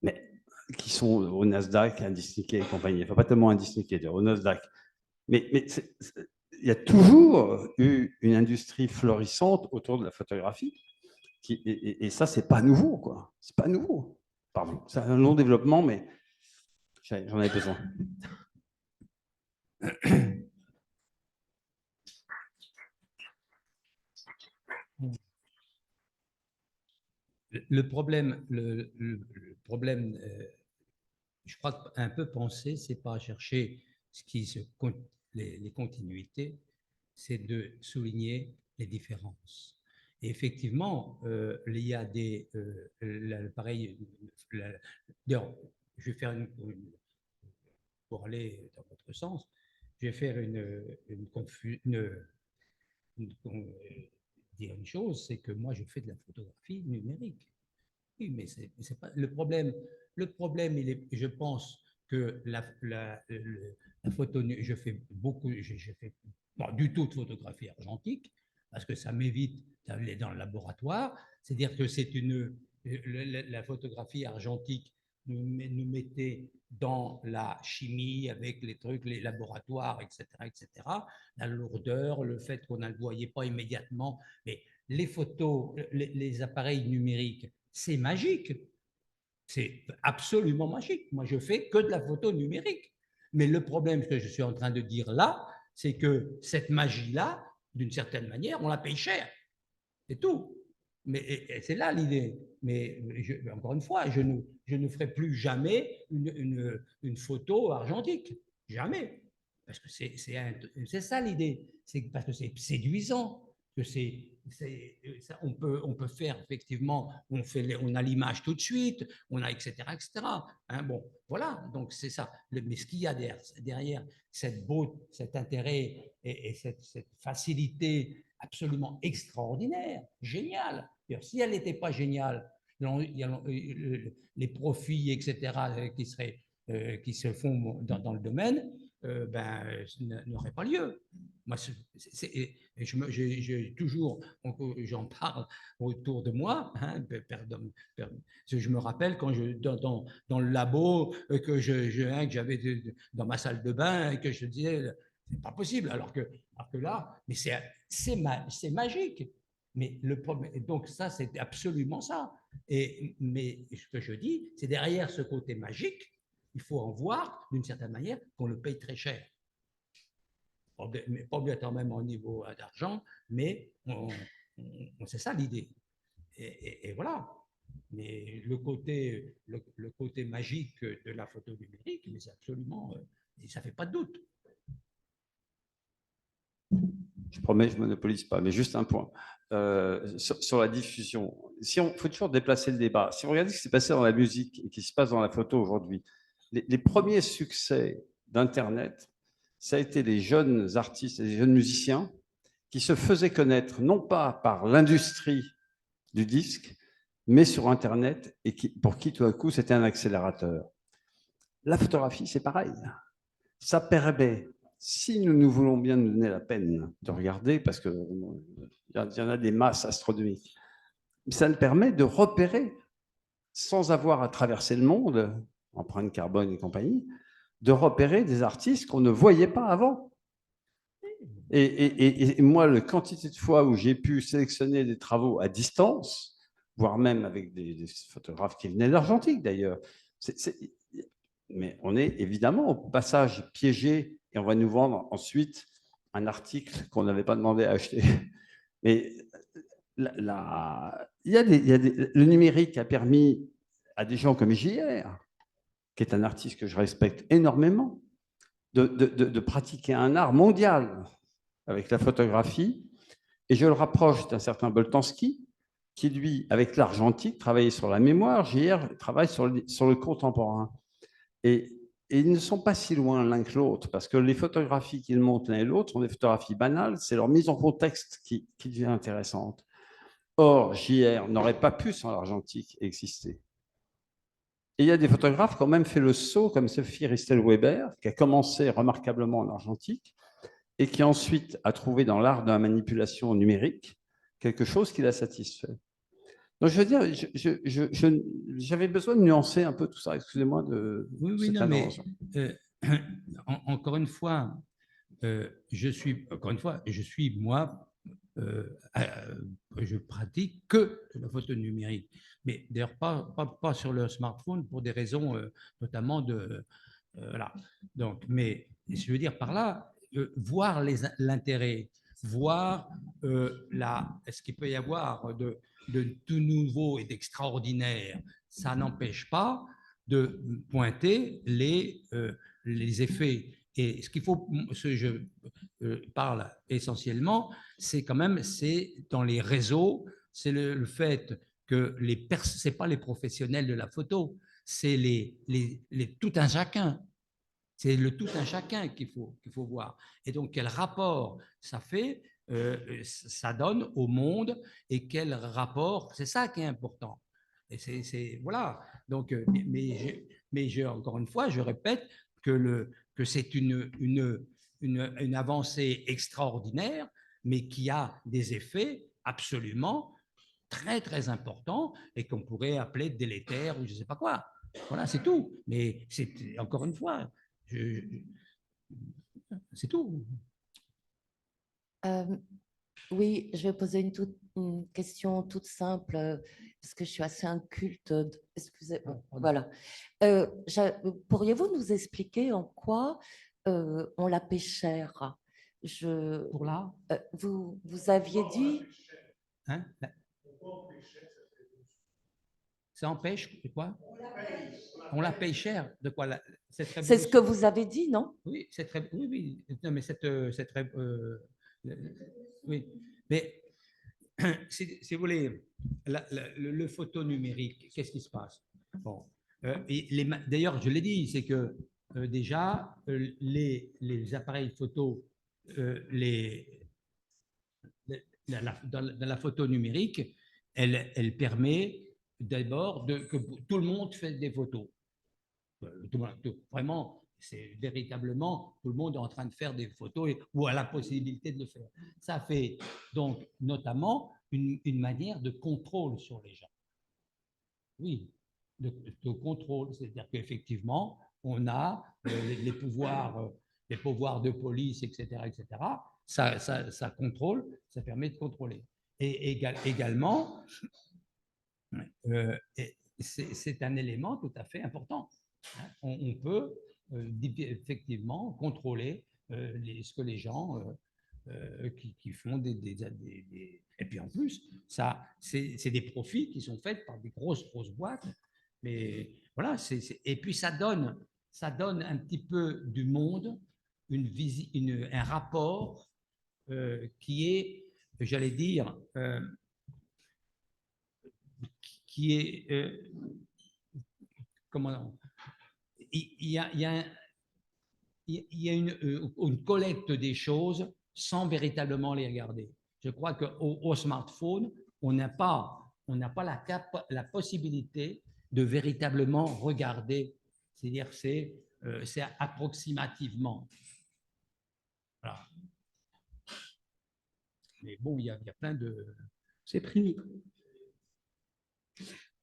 D: mais qui sont au Nasdaq, indice Nikkei et compagnie. Enfin, pas tellement indice Nikkei, au Nasdaq. Mais il y a toujours eu une industrie florissante autour de la photographie. Et ça, c'est pas nouveau, quoi. C'est pas nouveau. Pardon, c'est un long développement, mais j'en avais besoin.
B: Le problème, je crois qu'un peu penser, c'est pas chercher les continuités, c'est de souligner les différences. Et effectivement, il y a pareil. D'ailleurs, je vais faire pour aller dans votre sens, je vais faire dire une chose, c'est que moi, je fais de la photographie numérique. Oui, mais c'est pas le problème. Le problème, je pense que la photo, je fais pas du tout de photographie argentique parce que ça m'évite d'aller dans le laboratoire. C'est-à-dire que la photographie argentique nous mettait dans la chimie avec les trucs, les laboratoires, etc., etc. La lourdeur, le fait qu'on ne le voyait pas immédiatement. Mais les photos, les appareils numériques, c'est magique. C'est absolument magique. Moi, je fais que de la photo numérique. Mais le problème que je suis en train de dire là, c'est que cette magie-là, d'une certaine manière, on la paye cher. C'est tout. Mais c'est là l'idée. Mais encore une fois, je ne ferai plus jamais une photo argentique. Jamais. Parce que c'est ça l'idée. C'est parce que c'est séduisant. Que on peut faire effectivement, on a l'image tout de suite, on a etc. Hein, bon, voilà, donc c'est ça. Mais ce qu'il y a derrière cet intérêt et cette facilité absolument extraordinaire, géniale. Si elle n'était pas géniale, les profits, etc., qui se font dans le domaine, n'auraient pas lieu. Moi, toujours, j'en parle autour de moi. Hein, je me rappelle quand dans le labo que j'avais dans ma salle de bain et que je disais c'est pas possible. Alors que là, mais c'est magique. Mais le problème, donc ça, c'est absolument ça. Mais ce que je dis, c'est derrière ce côté magique, il faut en voir d'une certaine manière qu'on le paye très cher. Mais pas obligatoirement même au niveau d'argent, mais c'est ça l'idée. Et voilà. Mais le côté magique de la photo numérique, mais c'est absolument, ça ne fait pas de doute.
D: Je promets, je ne monopolise pas, mais juste un point. Sur la diffusion, il faut toujours déplacer le débat. Si vous regardez ce qui s'est passé dans la musique et ce qui se passe dans la photo aujourd'hui, les premiers succès d'Internet, ça a été des jeunes artistes et des jeunes musiciens qui se faisaient connaître non pas par l'industrie du disque, mais sur Internet, et pour qui tout à coup c'était un accélérateur. La photographie, c'est pareil. Ça permet, si nous voulons bien nous donner la peine de regarder, parce qu'il y en a des masses astronomiques, ça nous permet de repérer, sans avoir à traverser le monde, empreinte carbone et compagnie, de repérer des artistes qu'on ne voyait pas avant. Et moi, la quantité de fois où j'ai pu sélectionner des travaux à distance, voire même avec des photographes qui venaient d'argentique d'ailleurs. Mais on est évidemment au passage piégé et on va nous vendre ensuite un article qu'on n'avait pas demandé à acheter. Mais le numérique a permis à des gens comme JR, qui est un artiste que je respecte énormément, de pratiquer un art mondial avec la photographie. Et je le rapproche d'un certain Boltanski, qui, lui, avec l'argentique, travaillait sur la mémoire. JR travaille sur le contemporain. Et ils ne sont pas si loin l'un que l'autre, parce que les photographies qu'ils montrent l'un et l'autre sont des photographies banales. C'est leur mise en contexte qui devient intéressante. Or, JR n'aurait pas pu, sans l'argentique, exister. Et il y a des photographes qui ont même fait le saut, comme Sophie Ristel-Weber, qui a commencé remarquablement en argentique, et qui ensuite a trouvé dans l'art de la manipulation numérique quelque chose qui l'a satisfait. Donc, je veux dire, j'avais besoin de nuancer un peu tout ça. Excusez-moi de cette intervention.
B: Encore une fois, je suis moi, je pratique que la photo numérique, mais d'ailleurs pas sur le smartphone pour des raisons notamment de voilà. Donc, mais je veux dire par là, voir l'intérêt, voir ce qu'il peut y avoir de tout nouveau et d'extraordinaire, ça n'empêche pas de pointer les effets. Et ce qu'il faut, je parle essentiellement, c'est quand même, c'est dans les réseaux, c'est le fait que ce n'est pas les professionnels de la photo, c'est tout un chacun. C'est le tout un chacun qu'il faut voir. Et donc, quel rapport ça fait, ça donne au monde et quel rapport, c'est ça qui est important. Et voilà. Donc, encore une fois, je répète que c'est une avancée extraordinaire, mais qui a des effets absolument très, très importants et qu'on pourrait appeler délétères ou je ne sais pas quoi. Voilà, c'est tout. Mais c'est encore une fois, c'est tout.
E: Oui, je vais poser une question toute simple, parce que je suis assez inculte. Excusez-moi. Voilà. Pourriez-vous nous expliquer en quoi on la paie cher?
B: Pour là
E: vous aviez dit...
B: Hein? Ça empêche quoi? On la paye cher. De quoi?
E: C'est ce que vous avez dit, non?
B: Oui, c'est très. Oui, oui. Non, mais c'est très. Oui. Mais si vous voulez, le photo numérique, qu'est-ce qui se passe? Bon. D'ailleurs, je l'ai dit, c'est que déjà, les appareils photo, dans la photo numérique, elle permet d'abord que tout le monde fait des photos. Vraiment, c'est véritablement tout le monde est en train de faire des photos ou a la possibilité de le faire. Ça fait donc notamment une manière de contrôle sur les gens. Oui, de contrôle, c'est-à-dire qu'effectivement, on a les pouvoirs de police, etc., etc. Ça contrôle, ça permet de contrôler. Et également, c'est un élément tout à fait important. On peut effectivement contrôler ce que les gens qui font et puis en plus, c'est des profits qui sont faits par des grosses boîtes. Mais voilà, et puis ça donne un petit peu du monde, un rapport qui est, j'allais dire, qui est comment il y a une collecte des choses sans véritablement les regarder. Je crois qu'au smartphone, on n'a pas la possibilité de véritablement regarder. C'est-à-dire c'est approximativement. Voilà. Mais bon, il y a plein de...
F: C'est pris.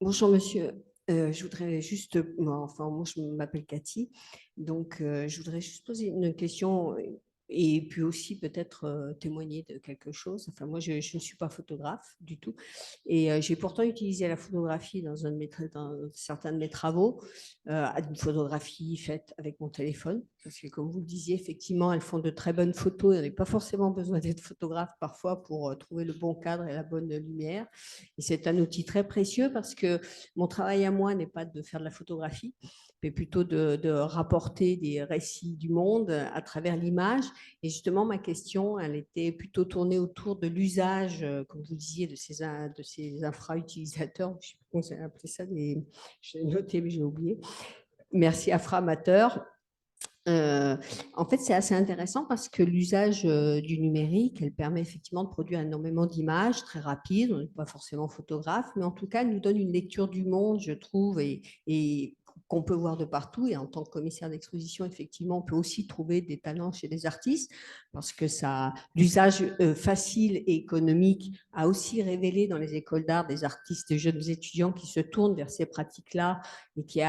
F: Bonjour monsieur, je voudrais juste, moi je m'appelle Cathy, donc je voudrais juste poser une question et puis aussi peut-être témoigner de quelque chose. Enfin, moi, je ne suis pas photographe du tout. Et j'ai pourtant utilisé la photographie dans certains de mes travaux, une photographie faite avec mon téléphone. Parce que, comme vous le disiez, effectivement, elles font de très bonnes photos. On n'a pas forcément besoin d'être photographe parfois pour trouver le bon cadre et la bonne lumière. Et c'est un outil très précieux parce que mon travail à moi n'est pas de faire de la photographie, mais plutôt de rapporter des récits du monde à travers l'image. Et justement, ma question, elle était plutôt tournée autour de l'usage, comme vous disiez, de ces infra-utilisateurs. Je ne sais pas comment vous avez appelé ça, j'ai noté, mais j'ai oublié. Merci, infra-amateurs. En fait, c'est assez intéressant parce que l'usage du numérique, elle permet effectivement de produire énormément d'images très rapides. On n'est pas forcément photographe, mais en tout cas, elle nous donne une lecture du monde, je trouve, et qu'on peut voir de partout. Et en tant que commissaire d'exposition, effectivement, on peut aussi trouver des talents chez les artistes parce que l'usage facile et économique a aussi révélé dans les écoles d'art des artistes, des jeunes étudiants qui se tournent vers ces pratiques-là et qui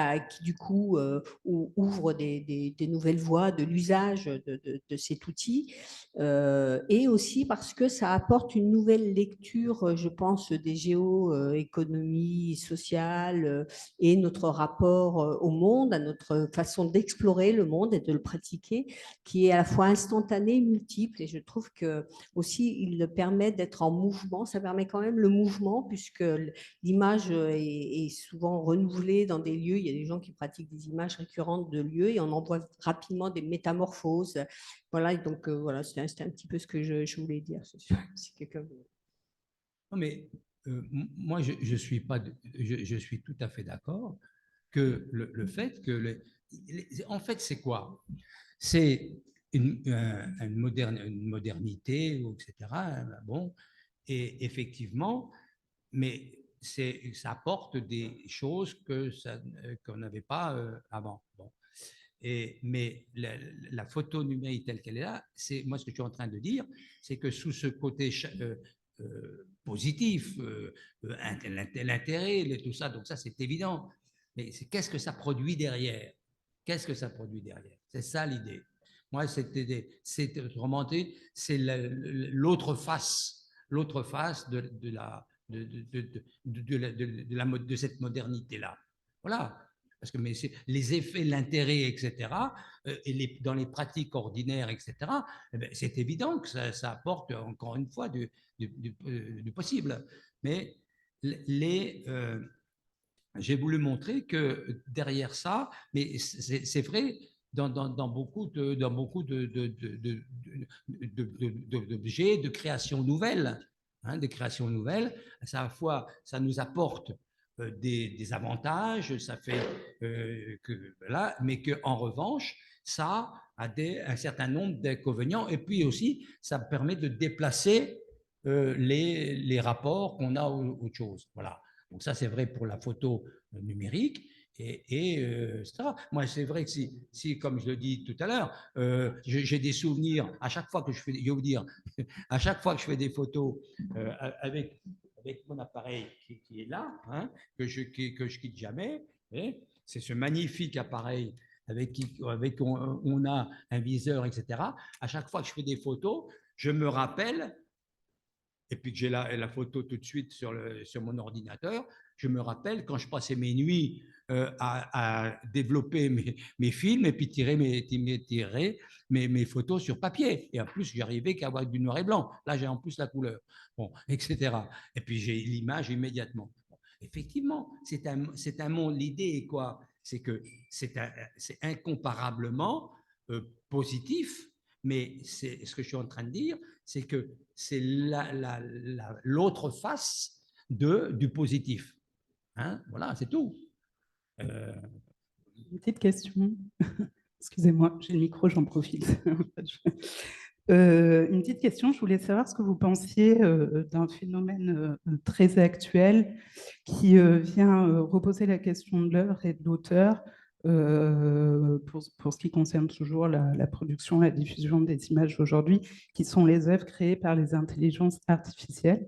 F: du coup ouvrent des nouvelles voies de l'usage de cet outil. Et aussi parce que ça apporte une nouvelle lecture, je pense, des géoéconomies sociales et notre rapport au monde, à notre façon d'explorer le monde et de le pratiquer, qui est à la fois instantané, multiple. Et je trouve que aussi il permet d'être en mouvement. Ça permet quand même le mouvement puisque l'image est souvent renouvelée dans des lieux. Il y a des gens qui pratiquent des images récurrentes de lieux et on en voit rapidement des métamorphoses. Voilà, et donc voilà, c'était un petit peu ce que je voulais dire. Si quelqu'un veut.
B: Non, mais moi, je suis tout à fait d'accord que le fait que en fait, c'est quoi? C'est une modernité, etc. Bon, et effectivement, mais ça apporte des choses qu'on n'avait pas avant. Bon. Mais la photo numérique telle qu'elle est là, c'est moi ce que je suis en train de dire, c'est que sous ce côté positif, l'intérêt, tout ça, donc ça c'est évident. Mais qu'est-ce que ça produit derrière? Qu'est-ce que ça produit derrière? C'est ça l'idée. Moi, c'est remonter, c'est l'autre face de cette modernité-là. Voilà. Parce que les effets, l'intérêt, etc., et dans les pratiques ordinaires, etc., eh bien, c'est évident que ça apporte, encore une fois, du possible. Mais j'ai voulu montrer que derrière ça, mais c'est vrai, dans beaucoup d'objets, de créations nouvelles, des créations nouvelles, à la fois, ça nous apporte des avantages, ça fait là, mais qu'en revanche, ça a un certain nombre d'inconvénients, et puis aussi, ça permet de déplacer les rapports qu'on a aux choses. Voilà. Donc ça, c'est vrai pour la photo numérique. Etc. Moi, c'est vrai que si, comme je le dis tout à l'heure, j'ai des souvenirs à chaque fois que je fais, je vais vous dire, à chaque fois que je fais des photos avec mon appareil qui est là, que je quitte jamais, c'est ce magnifique appareil avec on a un viseur, etc. À chaque fois que je fais des photos, je me rappelle, et puis que j'ai la photo tout de suite sur mon ordinateur, je me rappelle quand je passais mes nuits à développer mes films et puis tirer mes photos sur papier. Et en plus, j'arrivais qu'à avoir du noir et blanc. Là, j'ai en plus la couleur, bon, etc. Et puis, j'ai l'image immédiatement. Bon, effectivement, c'est un monde. L'idée est quoi? C'est que c'est incomparablement positif, mais ce que je suis en train de dire, c'est que c'est l'autre face du positif. Voilà, c'est tout.
G: Une petite question. Excusez-moi, j'ai le micro, j'en profite. Une petite question, je voulais savoir ce que vous pensiez d'un phénomène très actuel qui vient reposer la question de l'œuvre et de l'auteur pour ce qui concerne toujours la production, la diffusion des images aujourd'hui, qui sont les œuvres créées par les intelligences artificielles,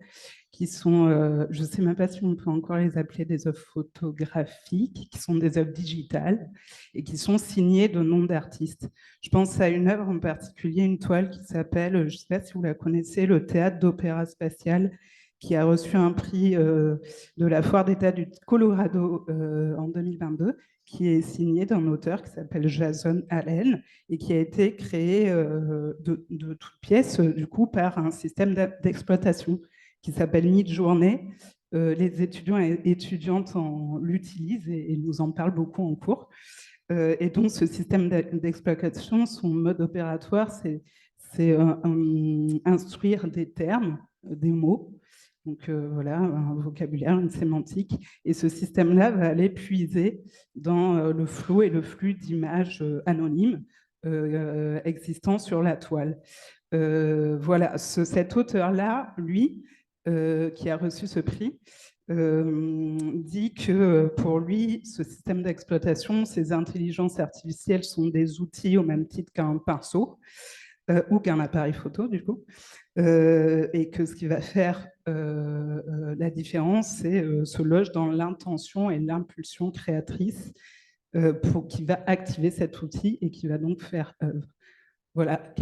G: qui sont, je ne sais même pas si on peut encore les appeler des œuvres photographiques, qui sont des œuvres digitales et qui sont signées de noms d'artistes. Je pense à une œuvre en particulier, une toile qui s'appelle, je ne sais pas si vous la connaissez, le Théâtre d'Opéra Spatial, qui a reçu un prix de la Foire d'État du Colorado en 2022, qui est signé d'un auteur qui s'appelle Jason Allen et qui a été créé de toutes pièces, du coup, par un système d'exploitation qui s'appelle Midjourney. Les étudiants et étudiantes l'utilisent et nous en parlent beaucoup en cours. Et donc, ce système d'exploitation, son mode opératoire, c'est instruire des termes, des mots, donc voilà, un vocabulaire, une sémantique. Et ce système-là va aller puiser dans le flot et le flux d'images anonymes existant sur la toile. Voilà, cet auteur-là, lui, qui a reçu ce prix, dit que pour lui, ce système d'exploitation, ces intelligences artificielles sont des outils au même titre qu'un pinceau ou qu'un appareil photo, du coup, et que ce qui va faire la différence, c'est se loge dans l'intention et l'impulsion créatrice qui va activer cet outil et qui va donc faire œuvre. Voilà,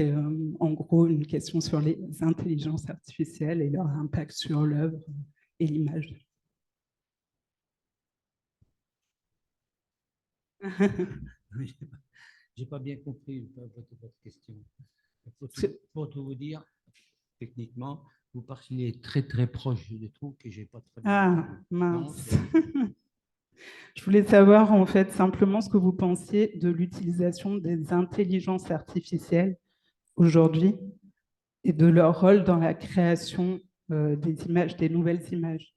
G: en gros, une question sur les intelligences artificielles et leur impact sur l'œuvre et l'image.
B: J'ai pas bien compris votre question. Pour tout vous dire, techniquement, vous parliez très très proche des trous que j'ai pas très bien.
G: Ah, mince. Je voulais savoir en fait simplement ce que vous pensiez de l'utilisation des intelligences artificielles aujourd'hui et de leur rôle dans la création des images, des nouvelles images.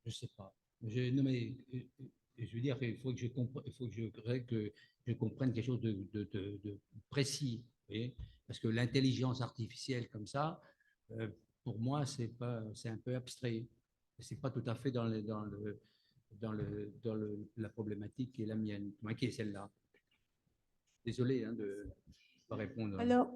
B: Je sais pas. Non, mais, je veux dire qu'il faut que je comprenne quelque chose de précis. Vous voyez, parce que l'intelligence artificielle comme ça, pour moi, c'est un peu abstrait. C'est pas tout à fait dans la problématique qui est la mienne, qui est celle-là. Désolé de ne pas répondre.
H: Alors,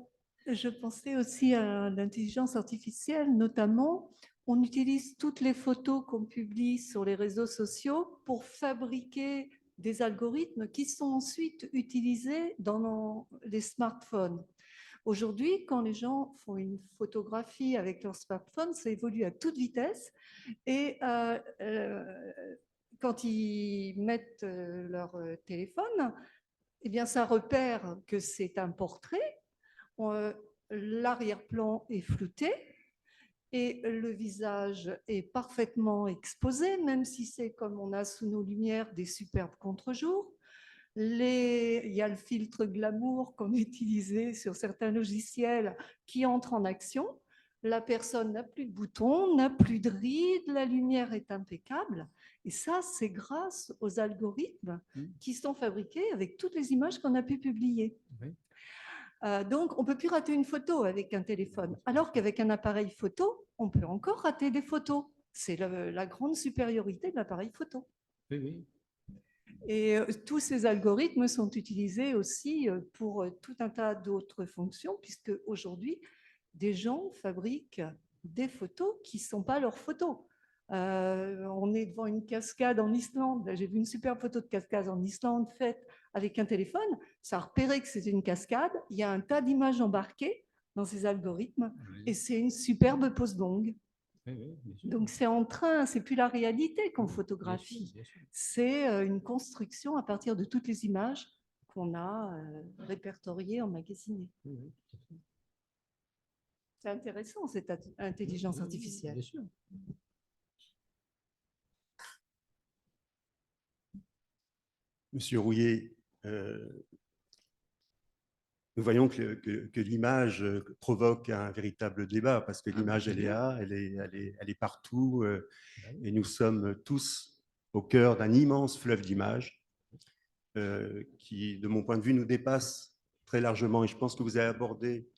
H: je pensais aussi à l'intelligence artificielle, notamment, on utilise toutes les photos qu'on publie sur les réseaux sociaux pour fabriquer des algorithmes qui sont ensuite utilisés dans les smartphones. Aujourd'hui, quand les gens font une photographie avec leur smartphone, ça évolue à toute vitesse et quand ils mettent leur téléphone, eh bien, ça repère que c'est un portrait. L'arrière-plan est flouté et le visage est parfaitement exposé, même si c'est comme on a sous nos lumières des superbes contre-jours. Il y a le filtre glamour qu'on utilisait sur certains logiciels qui entre en action. La personne n'a plus de boutons, n'a plus de rides, la lumière est impeccable. Et ça, c'est grâce aux algorithmes qui sont fabriqués avec toutes les images qu'on a pu publier. Oui. Donc, on ne peut plus rater une photo avec un téléphone, alors qu'avec un appareil photo, on peut encore rater des photos. C'est la grande supériorité de l'appareil photo.
B: Oui, oui.
H: Et tous ces algorithmes sont utilisés aussi pour tout un tas d'autres fonctions, puisque aujourd'hui, des gens fabriquent des photos qui ne sont pas leurs photos. On est devant une cascade en Islande. J'ai vu une super photo de cascade en Islande faite avec un téléphone. Ça a repéré que c'était une cascade. Il y a un tas d'images embarquées dans ces algorithmes et c'est une superbe pose d'ongles. Donc c'est en train, c'est plus la réalité qu'on photographie. C'est une construction à partir de toutes les images qu'on a répertoriées, emmagasinées. C'est intéressant cette intelligence artificielle. Bien sûr.
I: Monsieur Rouillet, nous voyons que l'image provoque un véritable débat parce que l'image, elle est là, elle est partout et nous sommes tous au cœur d'un immense fleuve d'images qui, de mon point de vue, nous dépasse très largement. Et je pense que vous avez abordé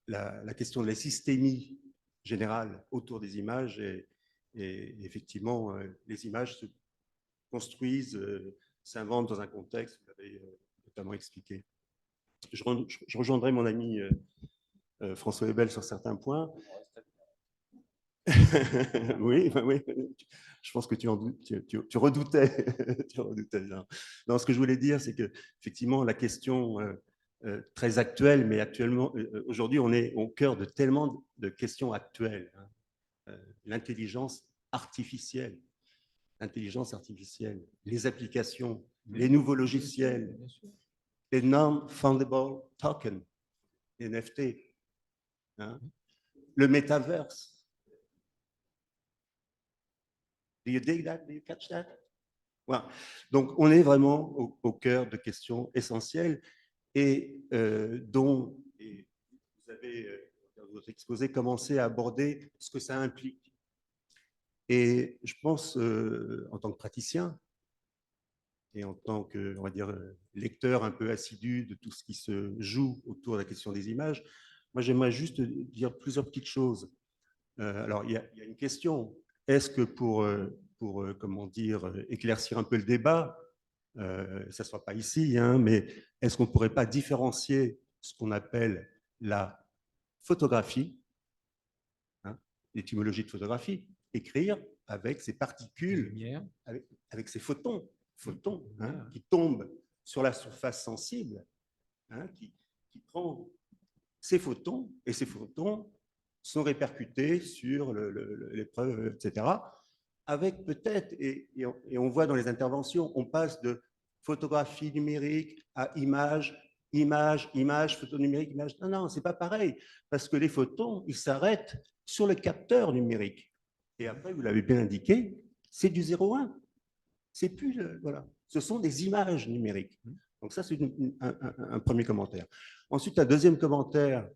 I: la question de la systémie générale autour des images et effectivement, les images construisent, s'inventent dans un contexte, vous l'avez notamment expliqué. Je rejoindrai mon ami François Ebel sur certains points. Oui, oui, je pense que tu redoutais. Tu redoutais. Non, ce que je voulais dire, c'est que effectivement, la question très actuelle, mais actuellement, aujourd'hui, on est au cœur de tellement de questions actuelles. L'intelligence artificielle, les applications, les nouveaux logiciels, les non-fundable tokens, les NFT, le metaverse. Do you dig that? Do you catch that? Voilà. Donc, on est vraiment au cœur de questions essentielles et dont et vous avez, dans votre exposé, commencé à aborder ce que ça implique. Et je pense, en tant que praticien et en tant que, on va dire, lecteur un peu assidu de tout ce qui se joue autour de la question des images, moi, j'aimerais juste dire plusieurs petites choses. Alors, il y a une question. Est-ce que pour comment dire, éclaircir un peu le débat, ça ne soit pas ici, hein, mais est-ce qu'on ne pourrait pas différencier ce qu'on appelle la photographie, hein, l'étymologie de photographie, écrire avec ces particules, avec ces photons hein, qui tombent sur la surface sensible, hein, qui prend ces photons, et ces photons sont répercutés sur l'épreuve, etc., avec peut-être, et on voit dans les interventions, on passe de photographie numérique à image, photo numérique, image. Non, non, ce n'est pas pareil, parce que les photons, ils s'arrêtent sur le capteur numérique. Et après, vous l'avez bien indiqué, c'est du 0,1. C'est plus, voilà. Ce sont des images numériques. Donc ça, c'est un premier commentaire. Ensuite, un deuxième commentaire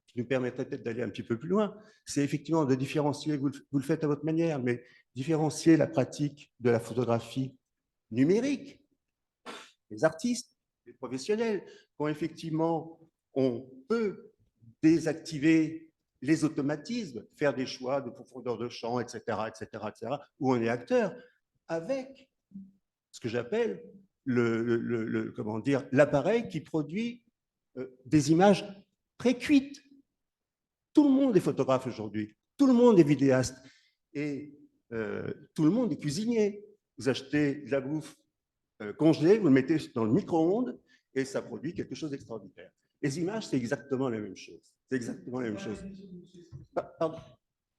I: qui nous permettrait peut-être d'aller un petit peu plus loin, c'est effectivement de différencier, vous le faites à votre manière, mais différencier la pratique de la photographie numérique. Les artistes, les professionnels, quand effectivement on peut désactiver les automatismes, faire des choix de profondeur de champ, etc., où on est acteur, avec ce que j'appelle comment dire, l'appareil qui produit des images précuites. Tout le monde est photographe aujourd'hui, tout le monde est vidéaste et tout le monde est cuisinier. Vous achetez de la bouffe congelée, vous le mettez dans le micro-ondes et ça produit quelque chose d'extraordinaire. Les images, c'est exactement la même chose. C'est exactement la même chose.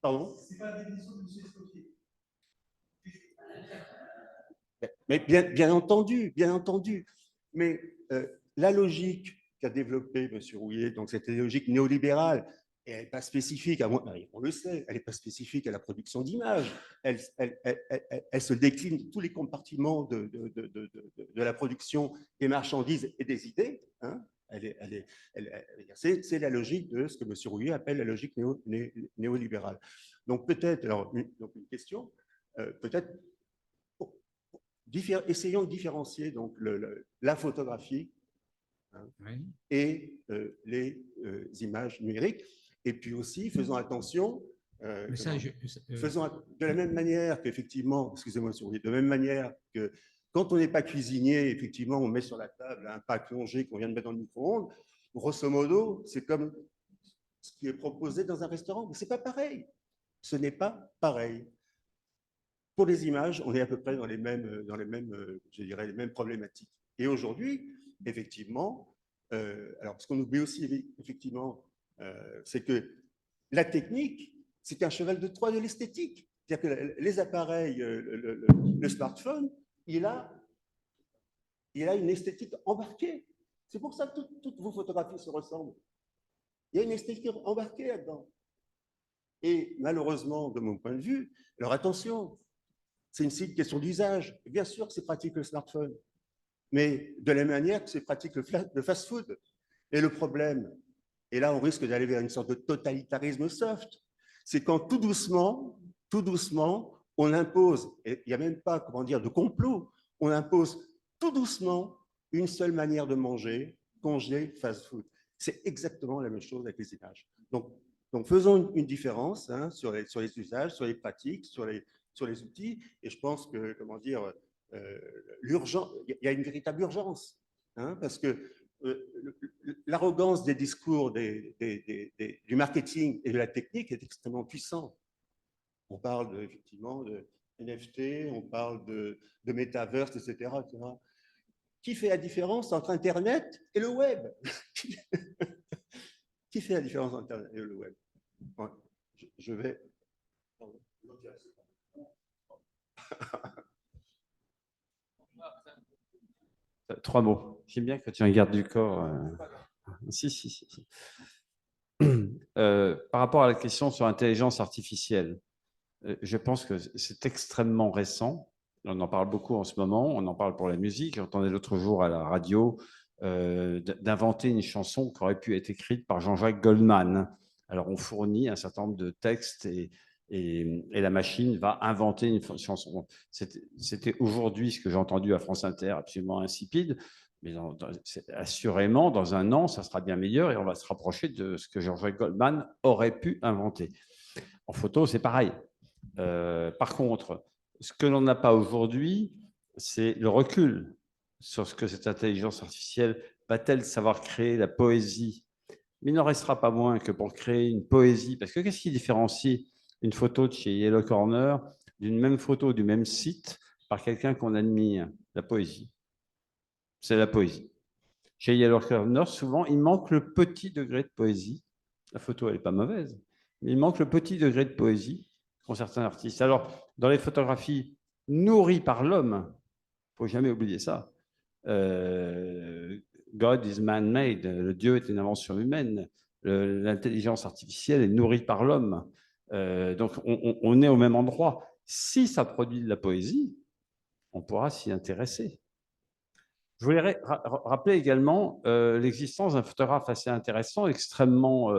I: Pardon? C'est pas la définition de M. Escoffier. Mais bien entendu. Mais la logique qu'a développée M. Rouillet, donc cette logique néolibérale, et elle n'est pas spécifique, on le sait, elle n'est pas spécifique à la production d'images. Elle se décline dans tous les compartiments de la production des marchandises et des idées. Hein. C'est la logique de ce que M. Rouillet appelle la logique néolibérale. Donc peut-être, alors une question, peut-être, essayons de différencier donc la photographie hein, et les images numériques. Et puis aussi, faisons attention, faisons de la même manière qu'effectivement, excusez-moi, de la même manière que quand on n'est pas cuisinier, effectivement, on met sur la table un pain plongé qu'on vient de mettre dans le micro-ondes. Grosso modo, c'est comme ce qui est proposé dans un restaurant. Mais ce n'est pas pareil. Ce n'est pas pareil. Pour les images, on est à peu près dans les mêmes je dirais, les mêmes problématiques. Et aujourd'hui, effectivement, alors ce qu'on oublie aussi, effectivement, c'est que la technique, c'est un cheval de Troie de l'esthétique. C'est-à-dire que les appareils, le smartphone, il a une esthétique embarquée. C'est pour ça que toutes vos photographies se ressemblent. Il y a une esthétique embarquée là-dedans. Et malheureusement, de mon point de vue, alors attention, c'est une question d'usage. Bien sûr que c'est pratique le smartphone, mais de la même manière que c'est pratique le fast-food. Et le problème, et là on risque d'aller vers une sorte de totalitarisme soft, c'est quand tout doucement, on impose, et il n'y a même pas, comment dire, de complot, on impose tout doucement une seule manière de manger, congelé, fast-food. C'est exactement la même chose avec les images. Donc faisons une différence hein, sur les usages, sur les pratiques, sur les outils, et je pense que, comment dire, l'urgence, il y a une véritable urgence, hein, parce que l'arrogance des discours du marketing et de la technique est extrêmement puissante. On parle effectivement de NFT, on parle de metaverse, etc., etc. Qui fait la différence entre Internet et le web? Qui fait la différence entre Internet et le web? Ouais, je vais...
D: 3 mots. J'aime bien que tu en gardes du corps. Si. Par rapport à la question sur l'intelligence artificielle, je pense que c'est extrêmement récent. On en parle beaucoup en ce moment. On en parle pour la musique. J'entendais l'autre jour à la radio d'inventer une chanson qui aurait pu être écrite par Jean-Jacques Goldman. Alors, on fournit un certain nombre de textes et la machine va inventer une chanson. C'était aujourd'hui ce que j'ai entendu à France Inter, absolument insipide. Mais assurément, dans un an, ça sera bien meilleur et on va se rapprocher de ce que Jean-Jacques Goldman aurait pu inventer. En photo, c'est pareil. Par contre, ce que l'on n'a pas aujourd'hui, c'est le recul sur ce que cette intelligence artificielle va-t-elle savoir créer la poésie. Mais il n'en restera pas moins que pour créer une poésie, parce que qu'est-ce qui différencie une photo de chez Yellow Corner d'une même photo du même site par quelqu'un qu'on admire? La poésie. C'est la poésie. Chez Yellow Corner, souvent, il manque le petit degré de poésie. La photo, elle n'est pas mauvaise, mais il manque le petit degré de poésie qu'ont certains artistes. Alors, dans les photographies nourries par l'homme, il ne faut jamais oublier ça. God is man-made, le Dieu est une invention humaine. L'intelligence artificielle est nourrie par l'homme. Donc, on est au même endroit. Si ça produit de la poésie, on pourra s'y intéresser. Je voulais rappeler également l'existence d'un photographe assez intéressant, extrêmement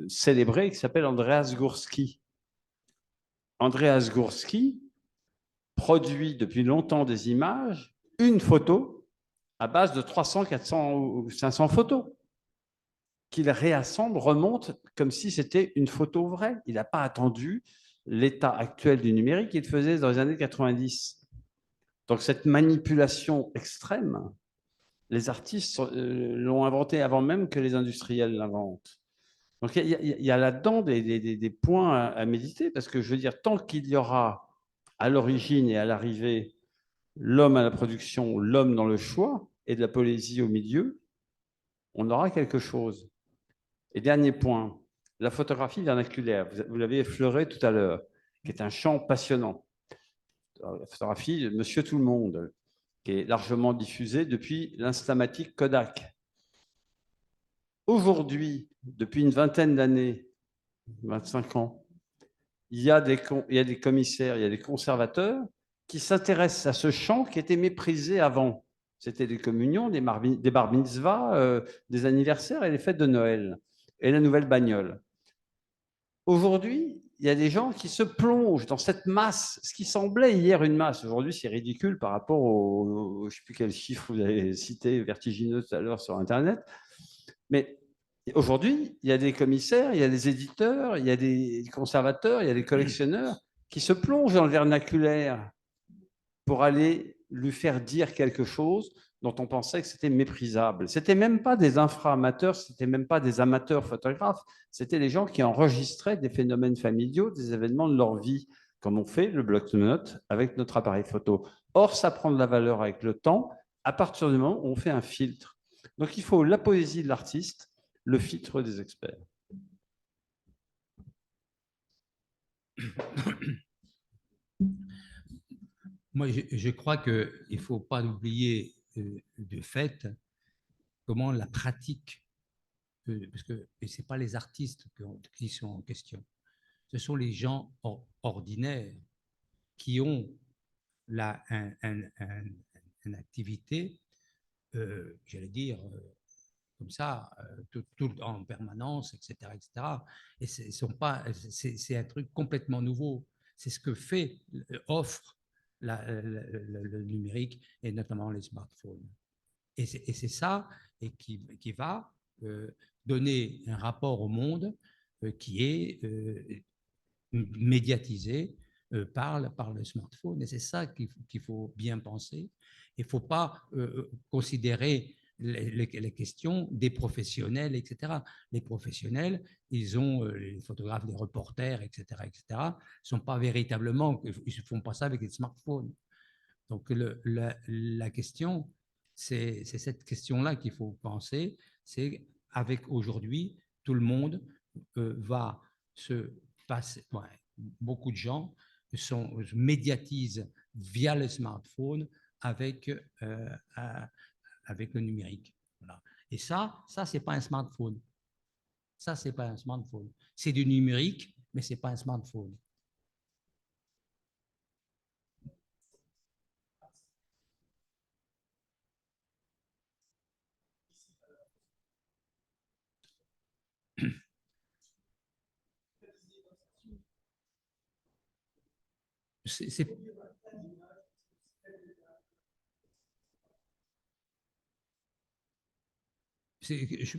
D: célébré, qui s'appelle Andreas Gursky. Andreas Gursky produit depuis longtemps des images, une photo, à base de 300, 400 ou 500 photos, qu'il réassemble, remonte comme si c'était une photo vraie. Il n'a pas attendu l'état actuel du numérique qu'il faisait dans les années 90. Donc cette manipulation extrême, les artistes l'ont inventée avant même que les industriels l'inventent. Donc il y a là-dedans des points à méditer, parce que je veux dire, tant qu'il y aura à l'origine et à l'arrivée l'homme à la production, l'homme dans le choix et de la poésie au milieu, on aura quelque chose. Et dernier point, la photographie vernaculaire, vous l'avez effleuré tout à l'heure, qui est un champ passionnant. La photographie de Monsieur Tout-le-Monde, qui est largement diffusée depuis l'Instamatique Kodak. Aujourd'hui, depuis une vingtaine d'années, 25 ans, il y a des commissaires, il y a des conservateurs qui s'intéressent à ce champ qui était méprisé avant. C'était des communions, des bar mitzvahs, des anniversaires et les fêtes de Noël, et la nouvelle bagnole. Aujourd'hui, il y a des gens qui se plongent dans cette masse, ce qui semblait hier une masse. Aujourd'hui, c'est ridicule par rapport au je ne sais plus quel chiffre vous avez cité, vertigineux tout à l'heure sur Internet. Mais aujourd'hui, il y a des commissaires, il y a des éditeurs, il y a des conservateurs, il y a des collectionneurs qui se plongent dans le vernaculaire pour aller lui faire dire quelque chose dont on pensait que c'était méprisable. Ce n'étaient même pas des infra-amateurs, ce n'étaient même pas des amateurs photographes, c'était des gens qui enregistraient des phénomènes familiaux, des événements de leur vie, comme on fait le bloc-notes avec notre appareil photo. Or, ça prend de la valeur avec le temps, à partir du moment où on fait un filtre. Donc, il faut la poésie de l'artiste, le filtre des experts.
B: Moi, je crois qu'il ne faut pas oublier de fait comment la pratique, parce que ce n'est pas les artistes qui sont en question, ce sont les gens ordinaires qui ont une activité, j'allais dire, comme ça, tout en permanence, etc. etc. Et c'est un truc complètement nouveau. C'est ce que offre le numérique et notamment les smartphones. Et c'est ça qui va donner un rapport au monde qui est médiatisé, parle par le smartphone. Et c'est ça qu'il faut bien penser. Il ne faut pas considérer les questions des professionnels, etc. Les professionnels, ils ont les photographes, les reporters, etc., ne sont pas véritablement, ils ne font pas ça avec les smartphones. Donc la question, c'est cette question-là qu'il faut penser. C'est avec aujourd'hui, tout le monde va se passer. Ouais, beaucoup de gens médiatisent via le smartphone avec le numérique. Voilà. Et ça c'est pas un smartphone. Ça, c'est pas un smartphone. C'est du numérique, mais c'est pas un smartphone.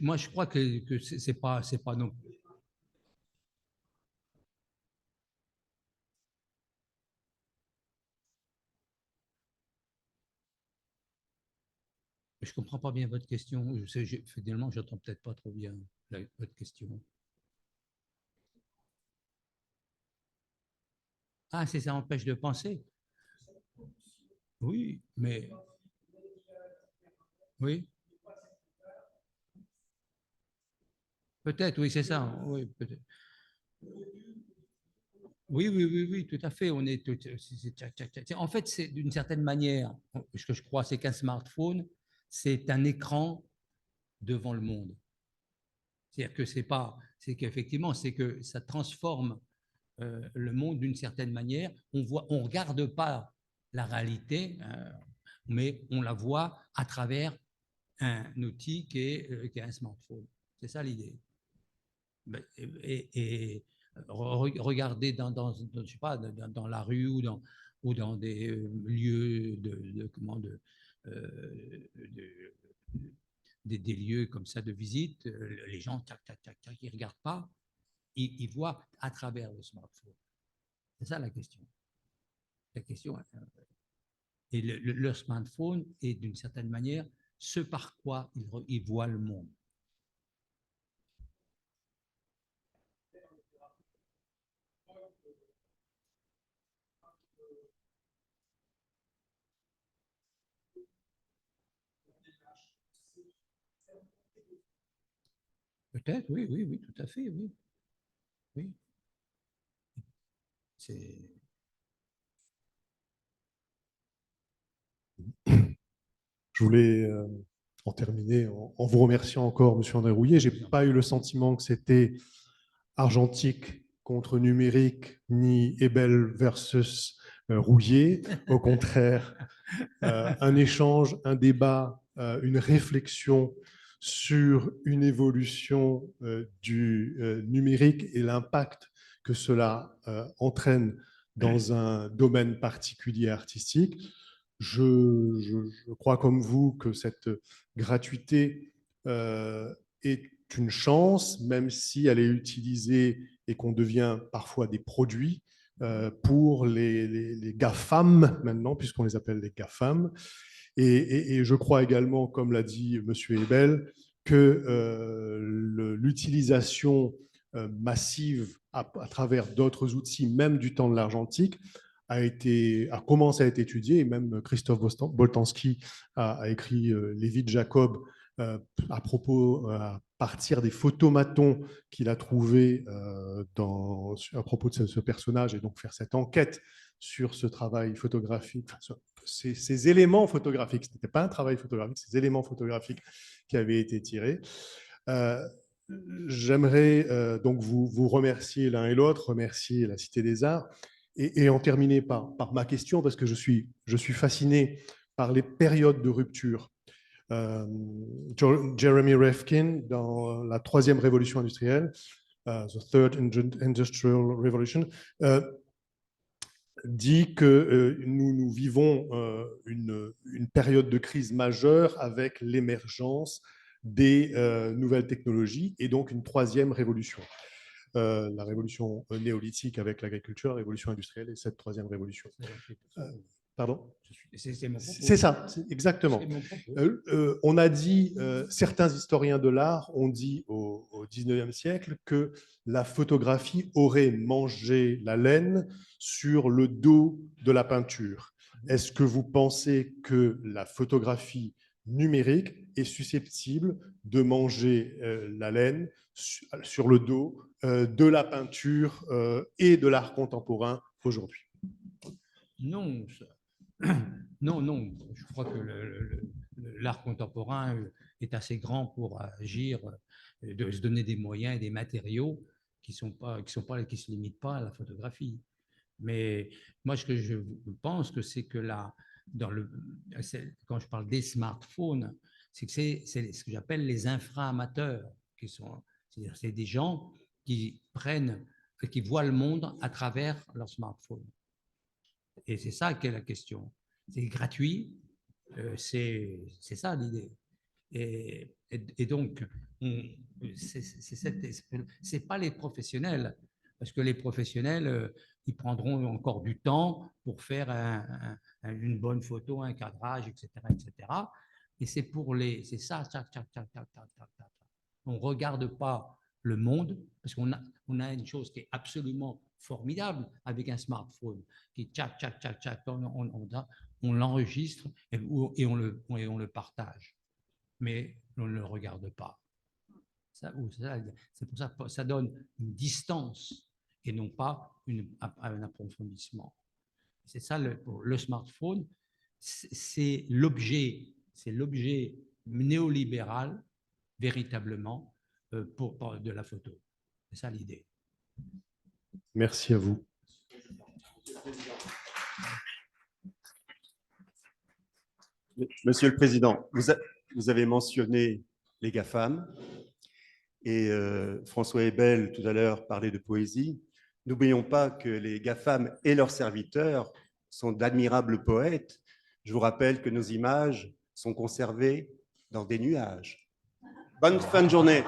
B: Moi, je crois que c'est pas non. Je ne comprends pas bien votre question. Finalement, je n'entends peut-être pas trop bien votre question. Ah, ça empêche de penser. Oui, mais... Oui. Peut-être, oui, c'est ça. Oui, peut-être. Oui, tout à fait. En fait, c'est d'une certaine manière, ce que je crois, c'est qu'un smartphone, c'est un écran devant le monde. C'est-à-dire que c'est qu'effectivement, c'est que ça transforme le monde d'une certaine manière. On regarde pas la réalité, mais on la voit à travers un outil qui est un smartphone. C'est ça l'idée. Et regarder je sais pas, dans la rue ou dans des lieux des lieux comme ça de visite, les gens, tac, tac, tac, tac, ils ne regardent pas, ils voient à travers le smartphone. C'est ça la question. La question, et leur smartphone est d'une certaine manière ce par quoi ils voient le monde. Peut-être, oui, tout à fait, oui. Oui.
A: Je voulais en terminer en vous remerciant encore, M. André Rouillet. Je n'ai pas eu le sentiment que c'était argentique contre numérique, ni Ebel versus Rouillet. Au contraire, un échange, un débat, une réflexion sur une évolution du numérique et l'impact que cela entraîne dans un domaine particulier artistique. Je crois comme vous que cette gratuité est une chance, même si elle est utilisée et qu'on devient parfois des produits pour les GAFAM maintenant, puisqu'on les appelle les GAFAM. Et je crois également, comme l'a dit M. Ebel, que l'utilisation massive à travers d'autres outils, même du temps de l'argentique, a commencé à être étudiée, et même Christophe Boltanski a écrit Lévi de Jacob à partir des photomatons qu'il a trouvés à propos de ce personnage, et donc faire cette enquête sur ce travail photographique, ces éléments photographiques. Ce n'était pas un travail photographique, ces éléments photographiques qui avaient été tirés. J'aimerais donc vous remercier l'un et l'autre, remercier la Cité des Arts, et en terminer par ma question, parce que je suis fasciné par les périodes de rupture. Jeremy Rifkin, dans la troisième révolution industrielle, The Third Industrial Revolution, dit que nous vivons une période de crise majeure avec l'émergence des nouvelles technologies et donc une troisième révolution. la révolution néolithique avec l'agriculture, la révolution industrielle et cette troisième révolution. Pardon ?
B: C'est mon propos.
A: C'est ça, exactement.
B: C'est mon propos.
A: On a dit, certains historiens de l'art ont dit au XIXe siècle que la photographie aurait mangé la laine sur le dos de la peinture. Est-ce que vous pensez que la photographie numérique est susceptible de manger la laine sur le dos de la peinture et de l'art contemporain aujourd'hui?
B: Non, non. Je crois que l'art contemporain est assez grand pour agir, de se donner des moyens et des matériaux qui se limitent pas à la photographie. Mais moi, ce que je pense que c'est que là, quand je parle des smartphones, c'est que c'est ce que j'appelle les infra-amateurs, c'est-à-dire c'est des gens qui voient le monde à travers leur smartphone. Et c'est ça qu'est la question. C'est gratuit, c'est ça l'idée. Et donc, c'est pas les professionnels, parce que les professionnels, ils prendront encore du temps pour faire une bonne photo, un cadrage, etc., etc. Et c'est ça. On regarde pas le monde, parce qu'on a une chose qui est absolument formidable avec un smartphone, qui est on l'enregistre et on le partage, mais on ne le regarde pas. C'est pour ça que ça donne une distance et non pas un approfondissement. C'est ça le smartphone, c'est l'objet néolibéral véritablement de la photo. C'est ça l'idée.
A: Merci à vous.
I: Monsieur le Président, vous avez mentionné les GAFAM et François Ebel tout à l'heure parlait de poésie. N'oublions pas que les GAFAM et leurs serviteurs sont d'admirables poètes. Je vous rappelle que nos images sont conservées dans des nuages. Bonne fin de journée.